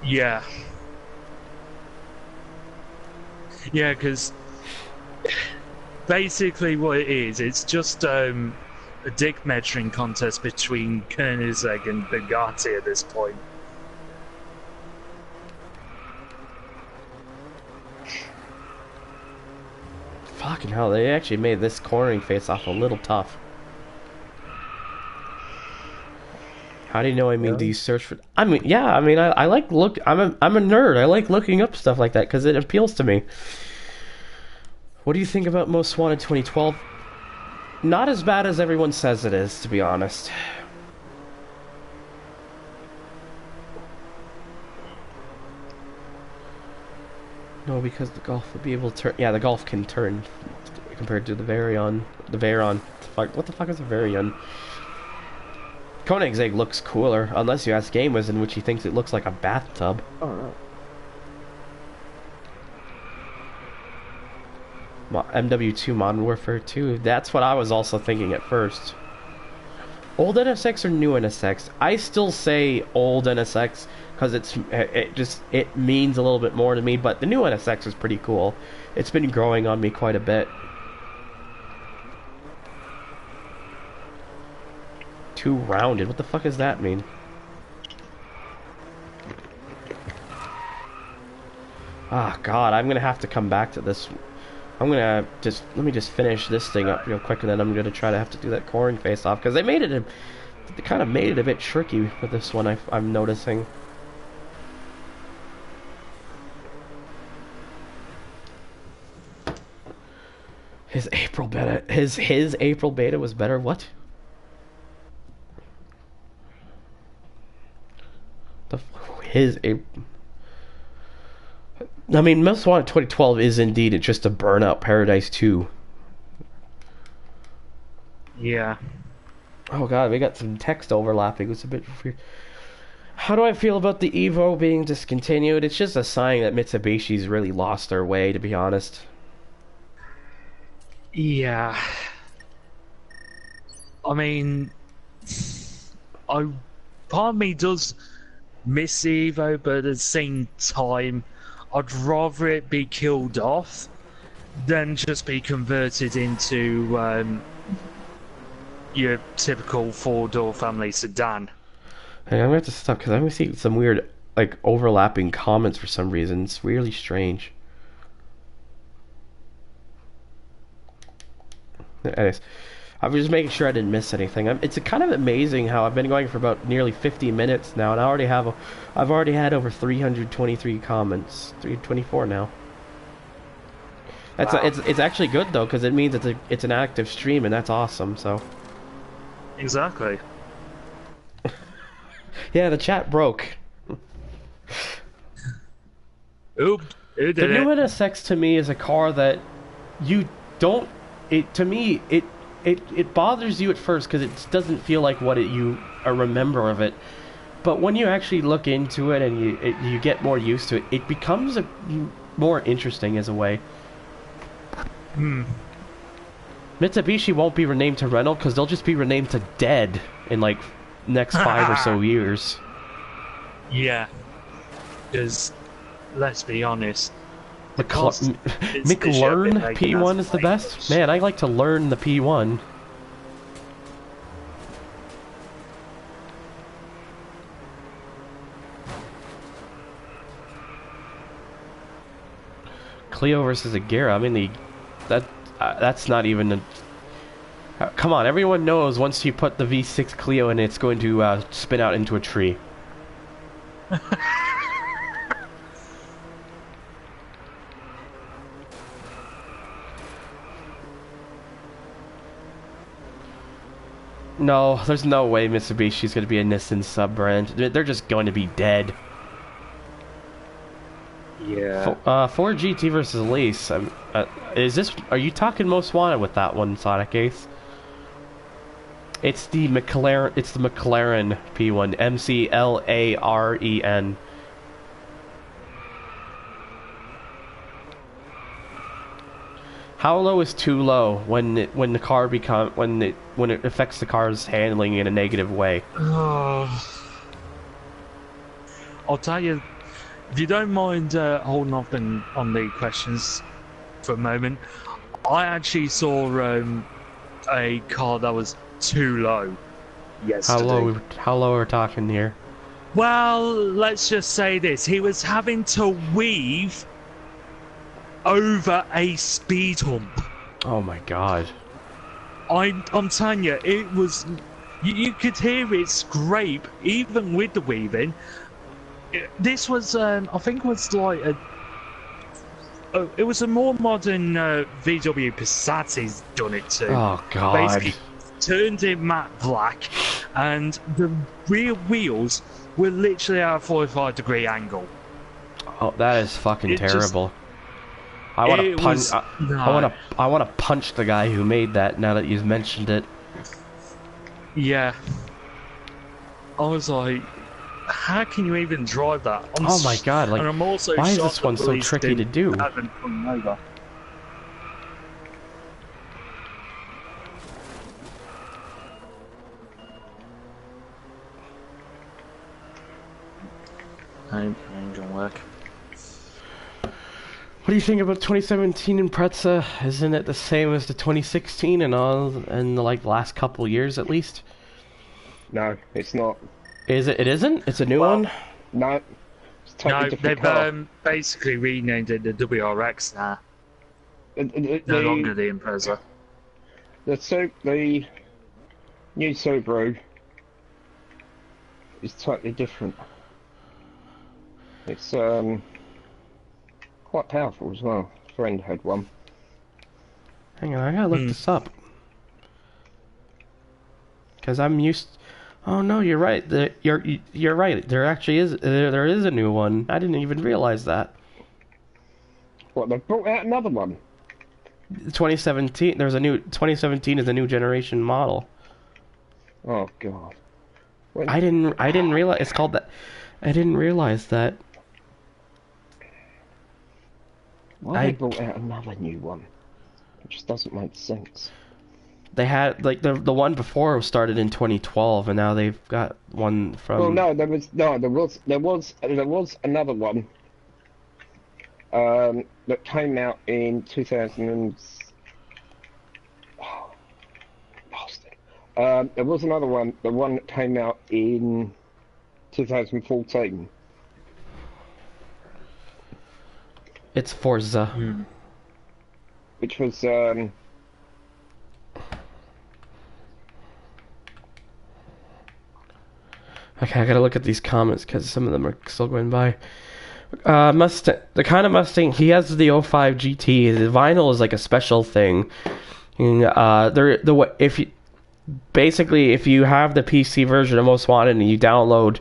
Yeah. Yeah, because basically what it is, it's just a dick measuring contest between Koenigsegg and Bugatti at this point. Fucking hell, they actually made this cornering face-off a little tough. How do you know? I mean, do you search for... I mean, yeah, I mean, I like look... I'm a nerd. I like looking up stuff like that because it appeals to me. What do you think about Most Wanted 2012? Not as bad as everyone says it is, to be honest. No, because the Golf would be able to turn... Yeah, the Golf can turn compared to the Veyron. The Veyron. What the fuck is a Veyron? Koenigsegg looks cooler, unless you ask Gamers, in which he thinks it looks like a bathtub. Oh, no. MW2 Modern Warfare 2. That's what I was also thinking at first. Old NSX or new NSX? I still say old NSX because it means a little bit more to me, but the new NSX is pretty cool. It's been growing on me quite a bit. Two rounded. What the fuck does that mean? Ah, God, I'm gonna have to come back to this. I'm gonna let me just finish this thing up real quick, and then I'm gonna try to have to do that coring face off because they kind of made it a bit tricky with this one. I'm noticing. His April beta was better. What? I mean, Most Wanted 2012 is indeed just a Burnout Paradise 2. Yeah. Oh god, we got some text overlapping. It's a bit weird. How do I feel about the Evo being discontinued? It's just a sign that Mitsubishi's really lost their way, to be honest. Yeah. I mean, part of me does miss Evo, but at the same time, I'd rather it be killed off than just be converted into your typical four-door family sedan. Hey, I'm gonna have to stop because I'm seeing some weird, like, overlapping comments for some reason. It's really strange. Anyways, I was just making sure I didn't miss anything. It's kind of amazing how I've been going for about nearly 50 minutes now, and I've already had over 323 comments. 324 now. That's Wow. it's actually good though, because it means it's an active stream, and that's awesome. So Exactly. yeah, the chat broke. Oop, who The did new it? NSX to me is a car that you don't. It to me it bothers you at first because it doesn't feel like what you remember of it. But when you actually look into it and you get more used to it, it becomes more interesting as a way. Mitsubishi won't be renamed to Renault because they'll just be renamed to Dead in like next 5 or so years. Yeah. Because, let's be honest, the McLearn cost is the shit McLearn they're making P1 as is the best. flavors. Man, I like to learn the P1. Clio versus Agera. I mean, that's not even a. Come on, everyone knows once you put the V6 Clio in, it's going to spin out into a tree. No, there's no way Mitsubishi's going to be a Nissan sub-brand. They're just going to be dead. Yeah. Ford GT versus Lace. Is this? Are you talking Most Wanted with that one, Sonic Ace? It's the McLaren. It's the McLaren P1. McLaren. How low is too low when the car when it affects the car's handling in a negative way? Oh. I'll tell you, if you don't mind holding off on the questions for a moment, I actually saw a car that was too low yesterday. How low are we talking here? Well, let's just say this. He was having to weave over a speed hump. Oh my god. I'm telling you, it was... You could hear it scrape, even with the weaving. This was, I think it was like it was a more modern VW Passat he's done it to. Oh god. Basically, turned it matte black, and the rear wheels were literally at a 45-degree angle. Oh, that is fucking It just- terrible. I want to It punch. was- I want to punch the guy who made that. Now that you've mentioned it. Yeah. I was like, how can you even drive that? Oh my god! Like, and I'm also why is shocked this one the so police tricky to didn't do? have him come over. Ain't gonna work. What do you think about 2017 Impreza? Isn't it the same as the 2016 and all, and the like last couple years at least? No, it's not. Is it? It isn't. It's a new Well, one. No. It's a totally No, different they've car. basically renamed it the WRX now. The, No longer the Impreza. the new Subaru is totally different. It's quite powerful as well. A friend had one. Hang on, I gotta look this up. Cause I'm used. Oh no, you're right. You're right. There actually is there is a new one. I didn't even realize that. What, they've brought out another one? 2017. There's a new 2017 is a new generation model. Oh god. I didn't realize it's called that. I didn't realize that. Why they brought out another new one? It just doesn't make sense. They had like the one before started in 2012, and now they've got one from. Well, no, there was another one that came out in 2000 and... Oh, bastard. There was another one, the one that came out in 2014. It's Forza. Which was Okay, I gotta look at these comments because some of them are still going by. Mustang, the kind of Mustang he has, the '05 GT. The vinyl is like a special thing. And, if you basically if you have the PC version of Most Wanted and you download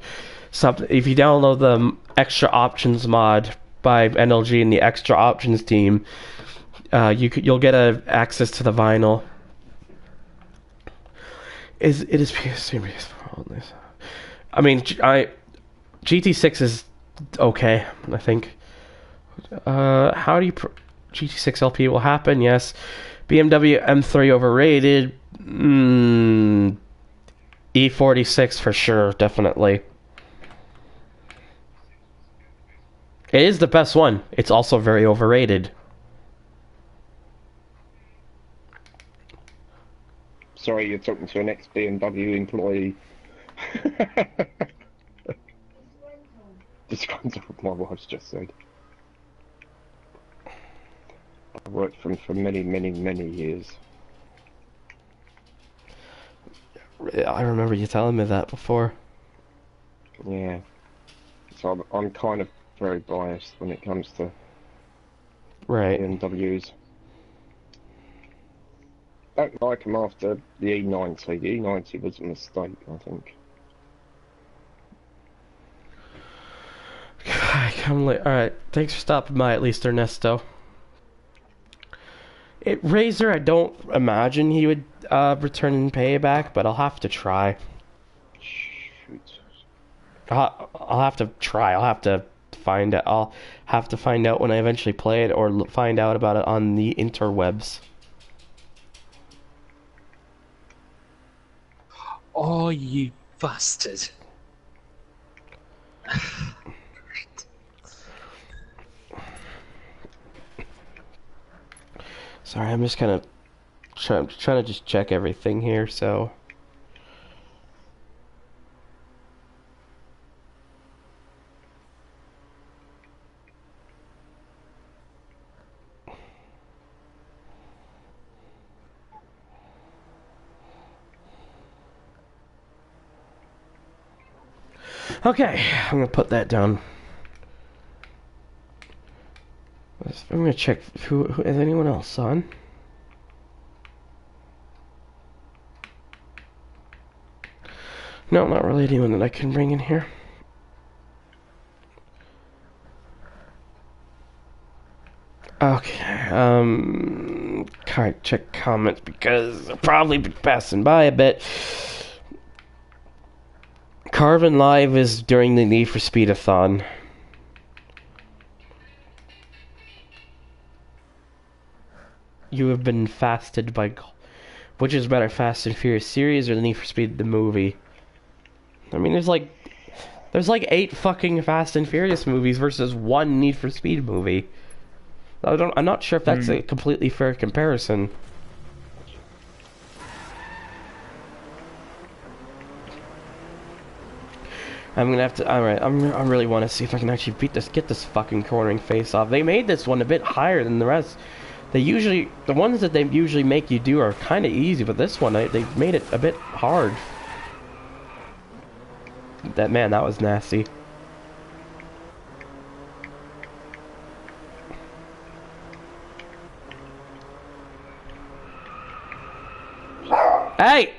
something, if you download the Extra Options mod by NLG and the Extra Options team, you'll get access to the vinyl. It is PS3, PS4. I mean, GT6 is okay, I think. How do you... GT6 LP will happen, yes. BMW M3 overrated. E46 for sure, definitely. It is the best one. It's also very overrated. Sorry, you're talking to an ex-BMW employee. Disgruntled, my wife's just said. I worked for him for many, many, many years. I remember you telling me that before. Yeah. So I'm kind of very biased when it comes to BMWs. Don't like them after the E90. The E90 was a mistake, I think. Come late. Alright, thanks for stopping by at least, Ernesto. Razor, I don't imagine he would return and pay back, but I'll have to try. Shoot. I'll have to try. I'll have to find out. I'll have to find out when I eventually play it, or find out about it on the interwebs. Oh, you bastard. Sorry, I'm just kind of trying to just check everything here, so... Okay, I'm gonna put that down. I'm gonna check who is anyone else on. No, not really anyone that I can bring in here. Okay, can't check comments because I'll probably be passing by a bit. Carvin Live is during the Need for Speed-a-thon. You have been fasted by... Which is better, Fast and Furious series or the Need for Speed the movie? I mean, there's like 8 fucking Fast and Furious movies versus 1 Need for Speed movie. I'm not sure if that's a completely fair comparison. I'm gonna have to. All right, I really want to see if I can actually get this fucking cornering face off. They made this one a bit higher than the rest. The ones that they usually make you do are kind of easy, but this one they made it a bit hard. That was nasty. Hey!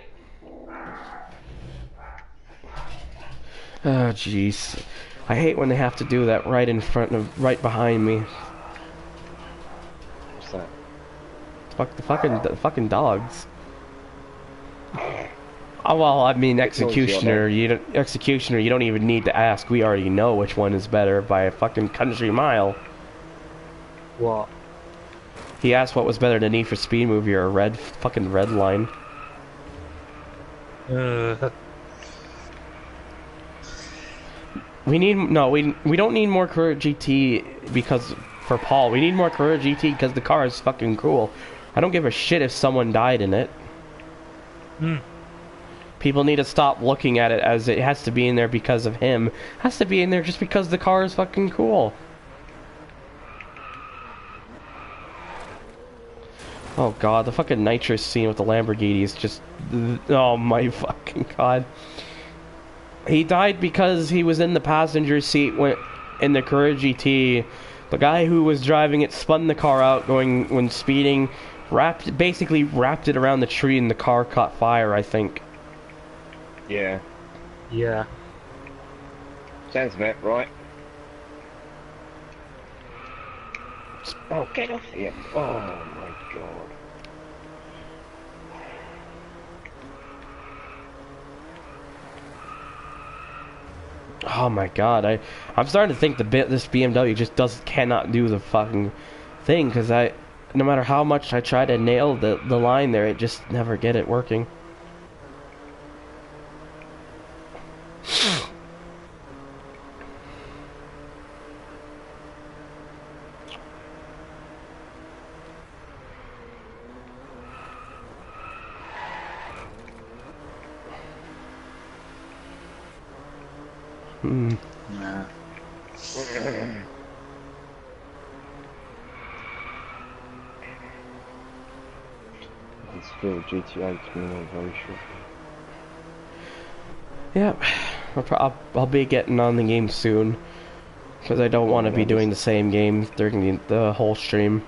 Oh jeez, I hate when they have to do that right behind me. What's that? Fuck the fucking dogs. Oh well, I mean, Executioner. You don't even need to ask. We already know which one is better by a fucking country mile. What? He asked what was better, the Need for Speed movie or a fucking red line. We don't need more Carrera GT because for Paul. We need more Carrera GT because the car is fucking cool. I don't give a shit if someone died in it. People need to stop looking at it as it has to be in there because of him. It has to be in there just because the car is fucking cool. Oh god, the fucking nitrous scene with the Lamborghini is just... Oh my fucking god. He died because he was in the passenger seat when... in the Carrera GT, the guy who was driving it spun the car out when speeding, basically wrapped it around the tree, and the car caught fire, I think. Yeah. Yeah. Sounds about right. Oh, get off here. Oh my god. Oh my god, I'm starting to think this BMW just cannot do the fucking thing, because no matter how much I try to nail the line there, it just never get it working. Nah. It's still GTA coming on very shortly. Yep, I'll be getting on the game soon, because I don't want to be doing the same game during the whole stream.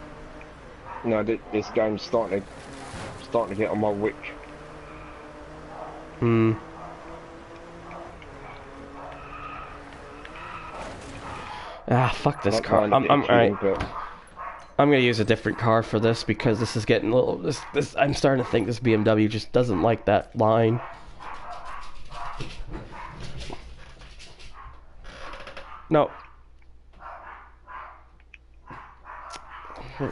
No, this game's starting to get on my wick. Ah, fuck this car. I'm gonna use a different car for this, because this is getting a little. I'm starting to think this BMW just doesn't like that line. No. Okay,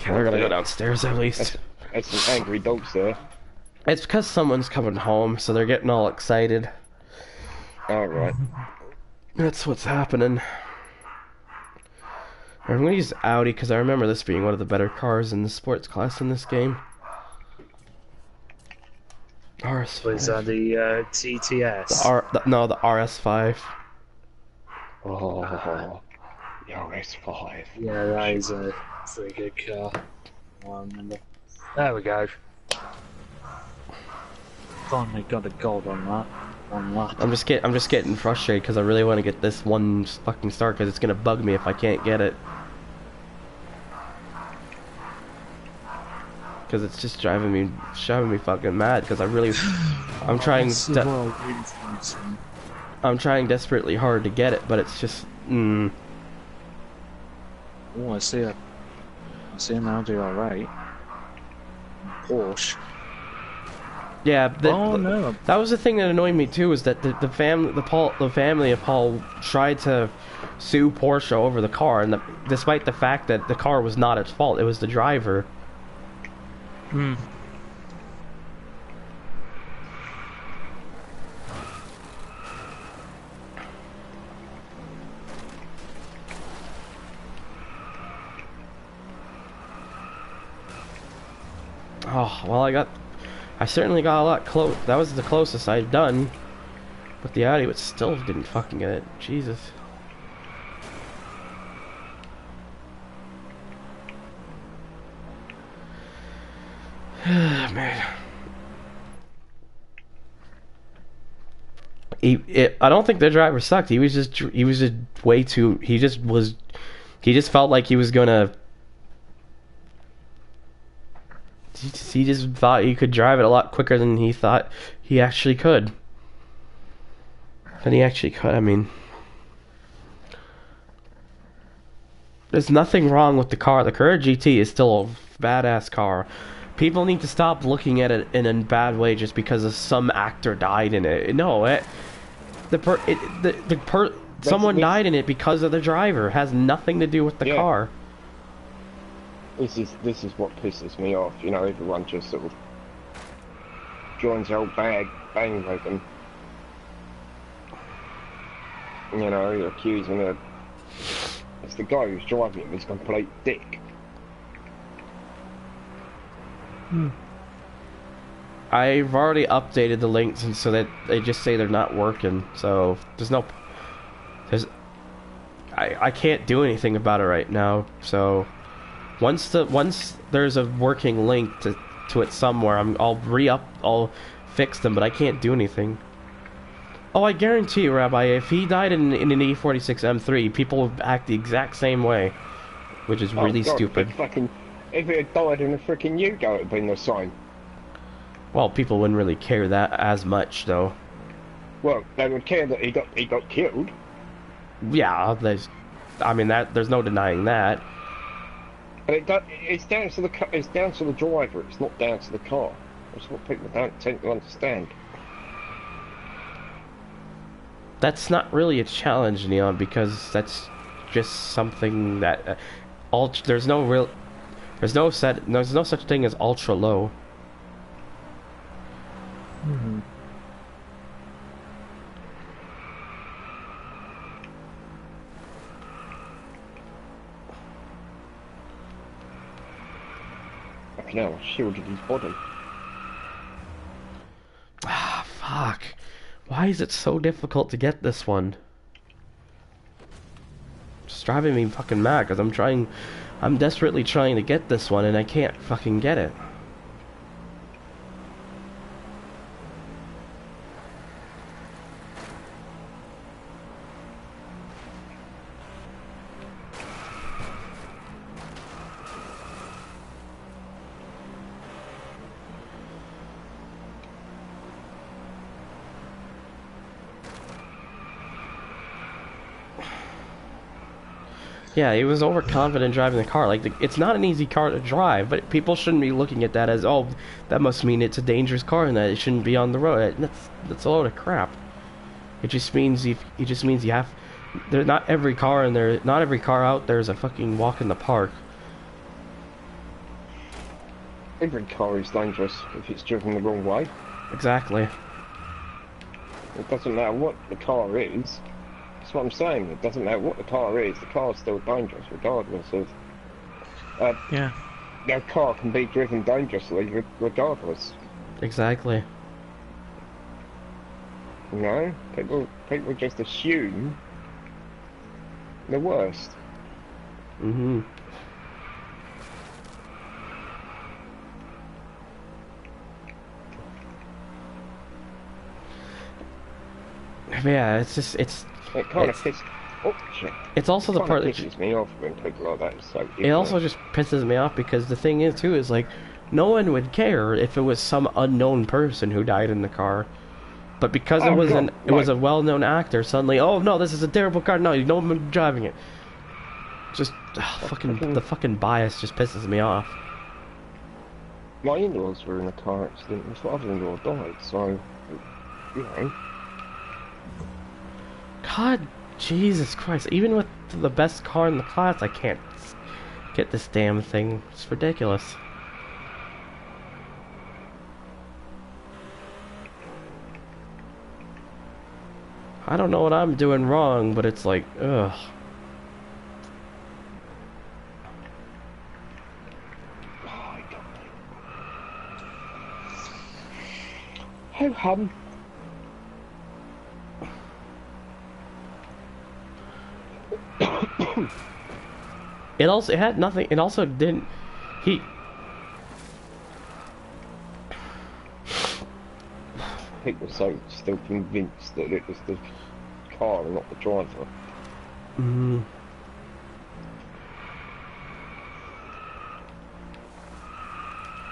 they're gonna go downstairs at least. That's some angry dogs there. It's because someone's coming home, so they're getting all excited. Alright. That's what's happening. I'm gonna use Audi because I remember this being one of the better cars in the sports class in this game. RS5. Was that the TTS? No, the RS5. Oh, the RS5. Yeah, that is a pretty good car. I remember. There we go. Finally got a gold on that. I'm just getting frustrated because I really want to get this one fucking star, because it's gonna bug me if I can't get it. Because it's just driving me fucking mad. Because I'm trying desperately hard to get it, but it's just. Oh, I see an Audi R8. Porsche. Yeah, no. That was the thing that annoyed me too, is that the family of Paul tried to sue Porsche over the car, and despite the fact that the car was not its fault, it was the driver. Oh, well, I certainly got a lot close. That was the closest I'd done. But the Audi still didn't fucking get it. Jesus. Man. I don't think the driver sucked. He was just way too. He just felt like he was gonna. He just thought he could drive it a lot quicker than he thought he actually could. I mean, there's nothing wrong with the car. The Carrera GT is still a badass car. People need to stop looking at it in a bad way just because some actor died in it. No, someone died in it because of the driver. It has nothing to do with the car. This is what pisses me off. You know, everyone just sort of joins the old bandwagon. You know, accusing it's the guy who's driving him. He's a complete dick. I've already updated the links, and so that they just say they're not working. So I can't do anything about it right now. So once there's a working link to it somewhere, I'll fix them, but I can't do anything. Oh, I guarantee you, Rabbi, if he died in an E46 M3, people would act the exact same way, which is Oh really God, stupid. if it had died in a freaking Yugo, it'd been the same. Well, people wouldn't really care that as much, though. Well, they would care that he got killed. Yeah, there's no denying that. But it's down to it's down to the driver. It's not down to the car. That's what people don't tend to understand. That's not really a challenge, Neon, because that's just something that there's no such thing as ultra low. Mm-hmm. Fucking hell, I shielded his body. Ah, fuck. Why is it so difficult to get this one? It's driving me fucking mad, because I'm desperately trying to get this one, and I can't fucking get it. Yeah, he was overconfident driving the car. Like, it's not an easy car to drive, but people shouldn't be looking at that as, oh, that must mean it's a dangerous car and that it shouldn't be on the road. That's a load of crap. It just means you have. Not every car out there is a fucking walk in the park. Every car is dangerous if it's driven the wrong way. Exactly. It doesn't matter what the car is. That's what I'm saying. It doesn't matter what the car is. The car's still dangerous, regardless of. Yeah. Their car can be driven dangerously, regardless. Exactly. You know, people just assume the worst. Mm-hmm. Yeah, It kind of pisses. Oh shit! It's also the part that pisses me off when people like that. So it also just pisses me off because the thing is too is like no one would care if it was some unknown person who died in the car, but because it was a well-known actor, suddenly, oh no, this is a terrible car. No, you know I'm driving it. Just the fucking bias just pisses me off. My in-laws were in a car accident. My father-in-law died, so you know. God, Jesus Christ! Even with the best car in the class, I can't get this damn thing. It's ridiculous. I don't know what I'm doing wrong, but it's like, ugh. Ho hum. It had nothing. It also didn't. People so still convinced that it was the car and not the driver. Mm.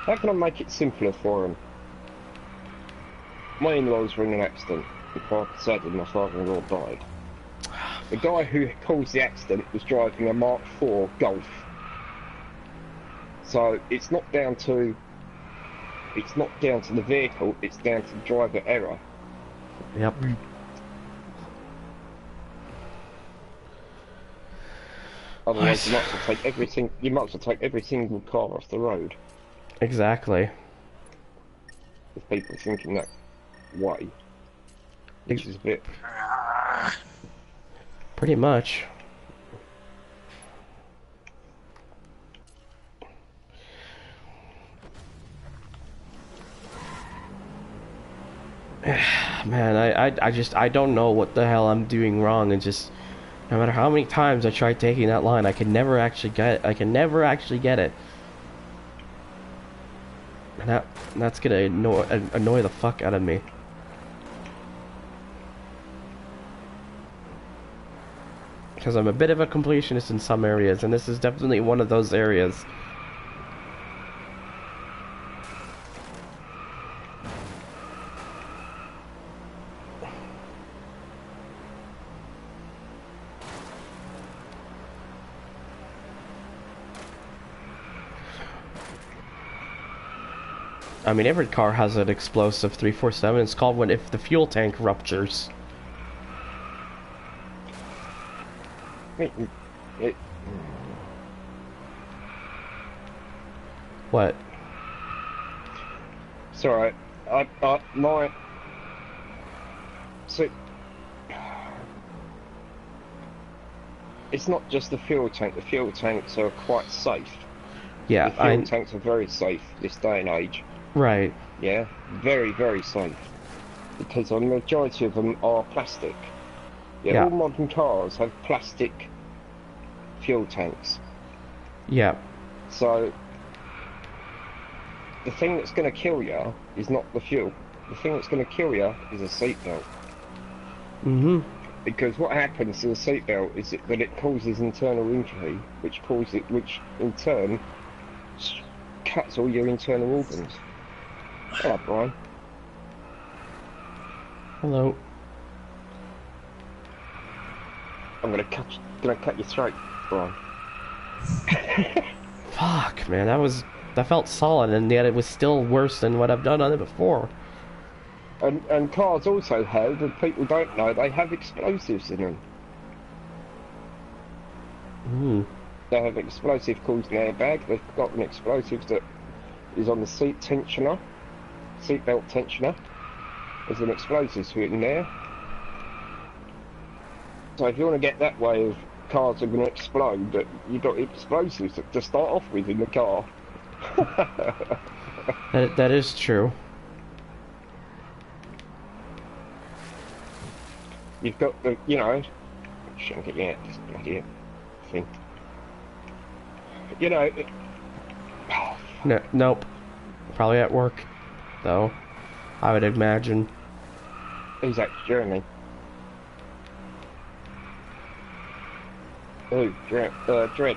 How can I make it simpler for him? My in-laws were in an accident. Sadly, my father-in-law died. The guy who caused the accident was driving a Mark IV Golf. So it's not down to the vehicle, it's down to driver error. Yep. Otherwise, you might as well take every single car off the road. Exactly. If people are thinking that way, which is a bit. Pretty much. Man, I don't know what the hell I'm doing wrong, and just no matter how many times I try taking that line, I can never actually get it. And that's gonna annoy the fuck out of me. Because I'm a bit of a completionist in some areas, and this is definitely one of those areas. I mean, every car has an explosive 347. It's called when if the fuel tank ruptures. It, What? it's alright. So, it's not just the fuel tank. The fuel tanks are quite safe. Yeah, The fuel tanks are very safe this day and age. Right. Yeah, very, very safe. Because the majority of them are plastic. Yeah, Yeah. all modern cars have plastic fuel tanks. Yeah. So, the thing that's going to kill you is not the fuel. The thing that's going to kill you is a seatbelt. Mm-hmm. Because what happens to the seatbelt is that it causes internal injury, which in turn cuts all your internal organs. Hello, Brian. Hello. I'm gonna cut your throat, Brian. Fuck, man, that felt solid, and yet it was still worse than what I've done on it before. And cars also have, and people don't know, they have explosives in them. Hmm. They have an explosive called an airbag. They've got an explosive that is on the seat tensioner, seatbelt tensioner. There's an explosive in there. So if you want to get that way of cars are going to explode, but you've got explosives to start off with in the car. That is true. You've got the, shouldn't get you out this bloody thing. No, nope. Probably at work, though. I would imagine. Who's that Jeremy? Oh, Dread.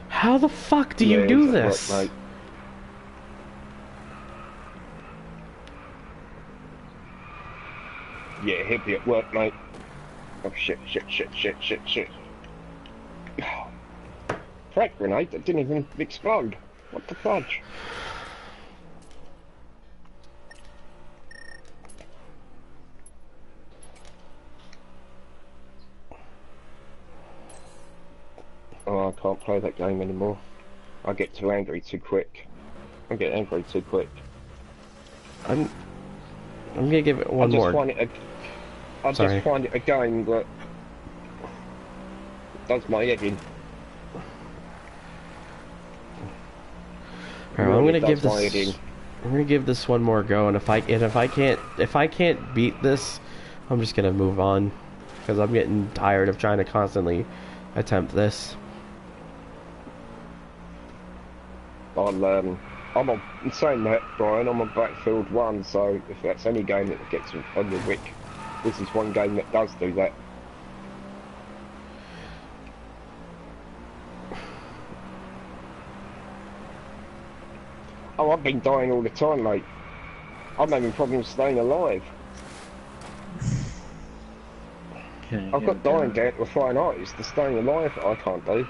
How the fuck do Yeah, you do he's at this? work, mate. Yeah, he'll be at work, mate. Oh, shit. Frag grenade that didn't even explode. What the fudge? Oh, I can't play that game anymore. I get too angry too quick. I get angry too quick. I'm gonna give it one more. I Sorry. just find it a game that does my head in. Alright, I'm Really gonna give does my head this. in. I'm gonna give this one more go, and if I can't beat this, I'm just gonna move on, because I'm getting tired of trying to constantly attempt this. I'm on saying that, Brian. I'm on Battlefield 1, so if that's any game that gets on the wick, this is one game that does do that. Oh, I've been dying all the time, mate. I'm having problems staying alive. Okay, I've got dying down to a fine art. It's the staying alive that I can't do.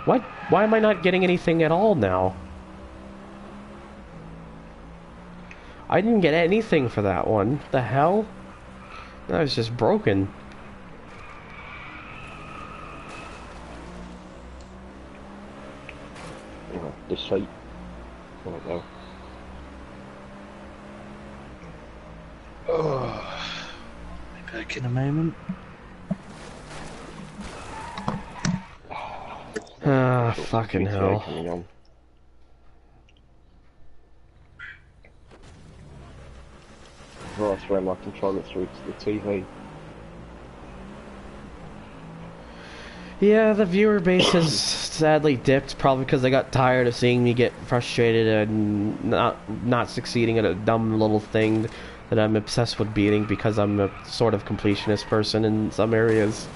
What? Why am I not getting anything at all now? I didn't get anything for that one. The hell? That was just broken. Oh, this sheet. I don't know. back in a moment. Ah, fucking hell. Coming on. Well, I swear my controller through to the TV. Yeah, the viewer base has sadly dipped, probably because they got tired of seeing me get frustrated and not succeeding at a dumb little thing that I'm obsessed with beating because I'm a sort of completionist person in some areas.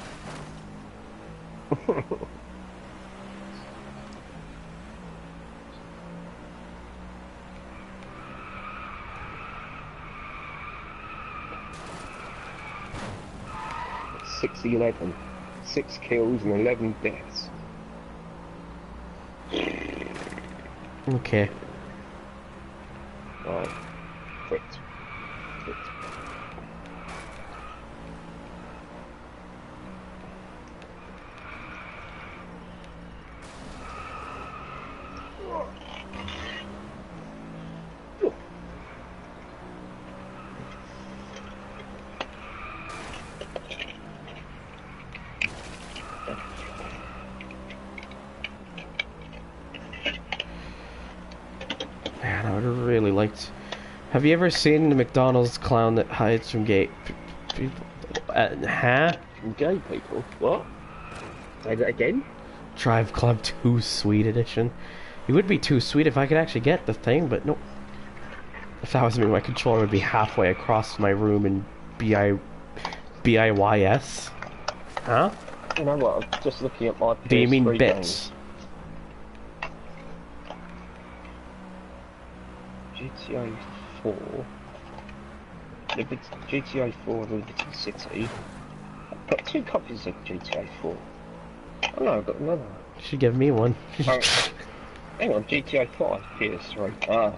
6-11. 6 kills and 11 deaths. Okay. Right. Quit. Quit. Man, I would really like to... Have you ever seen the McDonald's clown that hides from gay people? Huh? Gay people? What? Say that again? Drive Club 2 Sweet Edition. It would be too sweet if I could actually get the thing, but nope. If that was me, my controller would be halfway across my room in BIYS. Huh? You know what? I'm just looking at my PS3 Do you mean games. bits? GTA 4. GTA 4 Liberty City. I've got 2 copies of GTA 4. Oh no, I've got another one. You should give me one. Oh, hang on, GTA 5 PS3. Ah.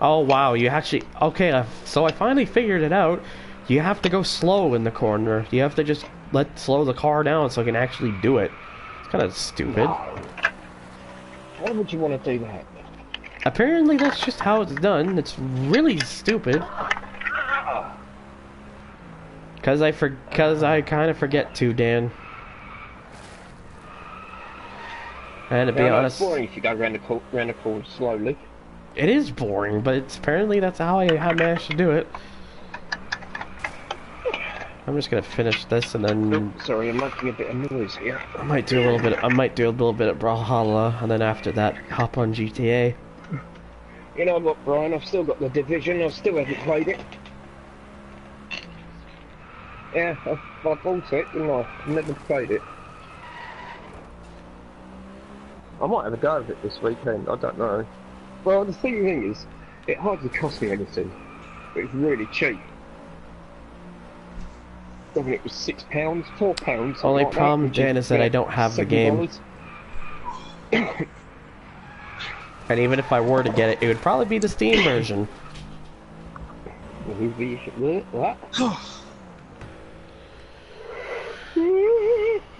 Oh wow, you actually... Okay, so I finally figured it out. You have to go slow in the corner. You have to just slow the car down so I can actually do it. It's kind of stupid. No. Why would you want to do that? Apparently that's just how it's done. It's really stupid. Cause I kind of forget to, Dan. And to be honest, it's boring if you go round the corner slowly. it is boring, but apparently that's how I have managed to do it. I'm just gonna finish this and then Oh, sorry, I'm making a bit of noise here. I might do a little bit of Brawlhalla, and then after that hop on GTA. You know what, Brian? I've still got the Division. I still haven't played it. Yeah, I bought it, didn't I? I've never played it. I might have a go of it this weekend. I don't know. Well, the thing is, it hardly cost me anything. It was really cheap. I mean, it was £6, £4. Only like problem, that, Jan, is that I don't have the game. $7. And even if I were to get it, it would probably be the Steam version. What?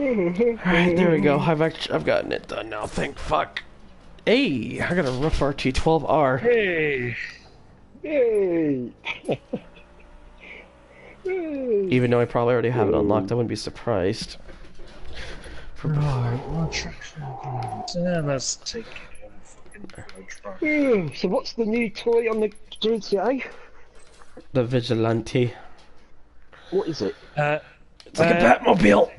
Alright, there we go. I've gotten it done now, thank fuck. Hey, I got a rough RT12R. Hey! Yay! Even though I probably already have it unlocked, I wouldn't be surprised. Right, let's take it. So what's the new toy on the GTA? The Vigilante. What is it? It's like a Batmobile!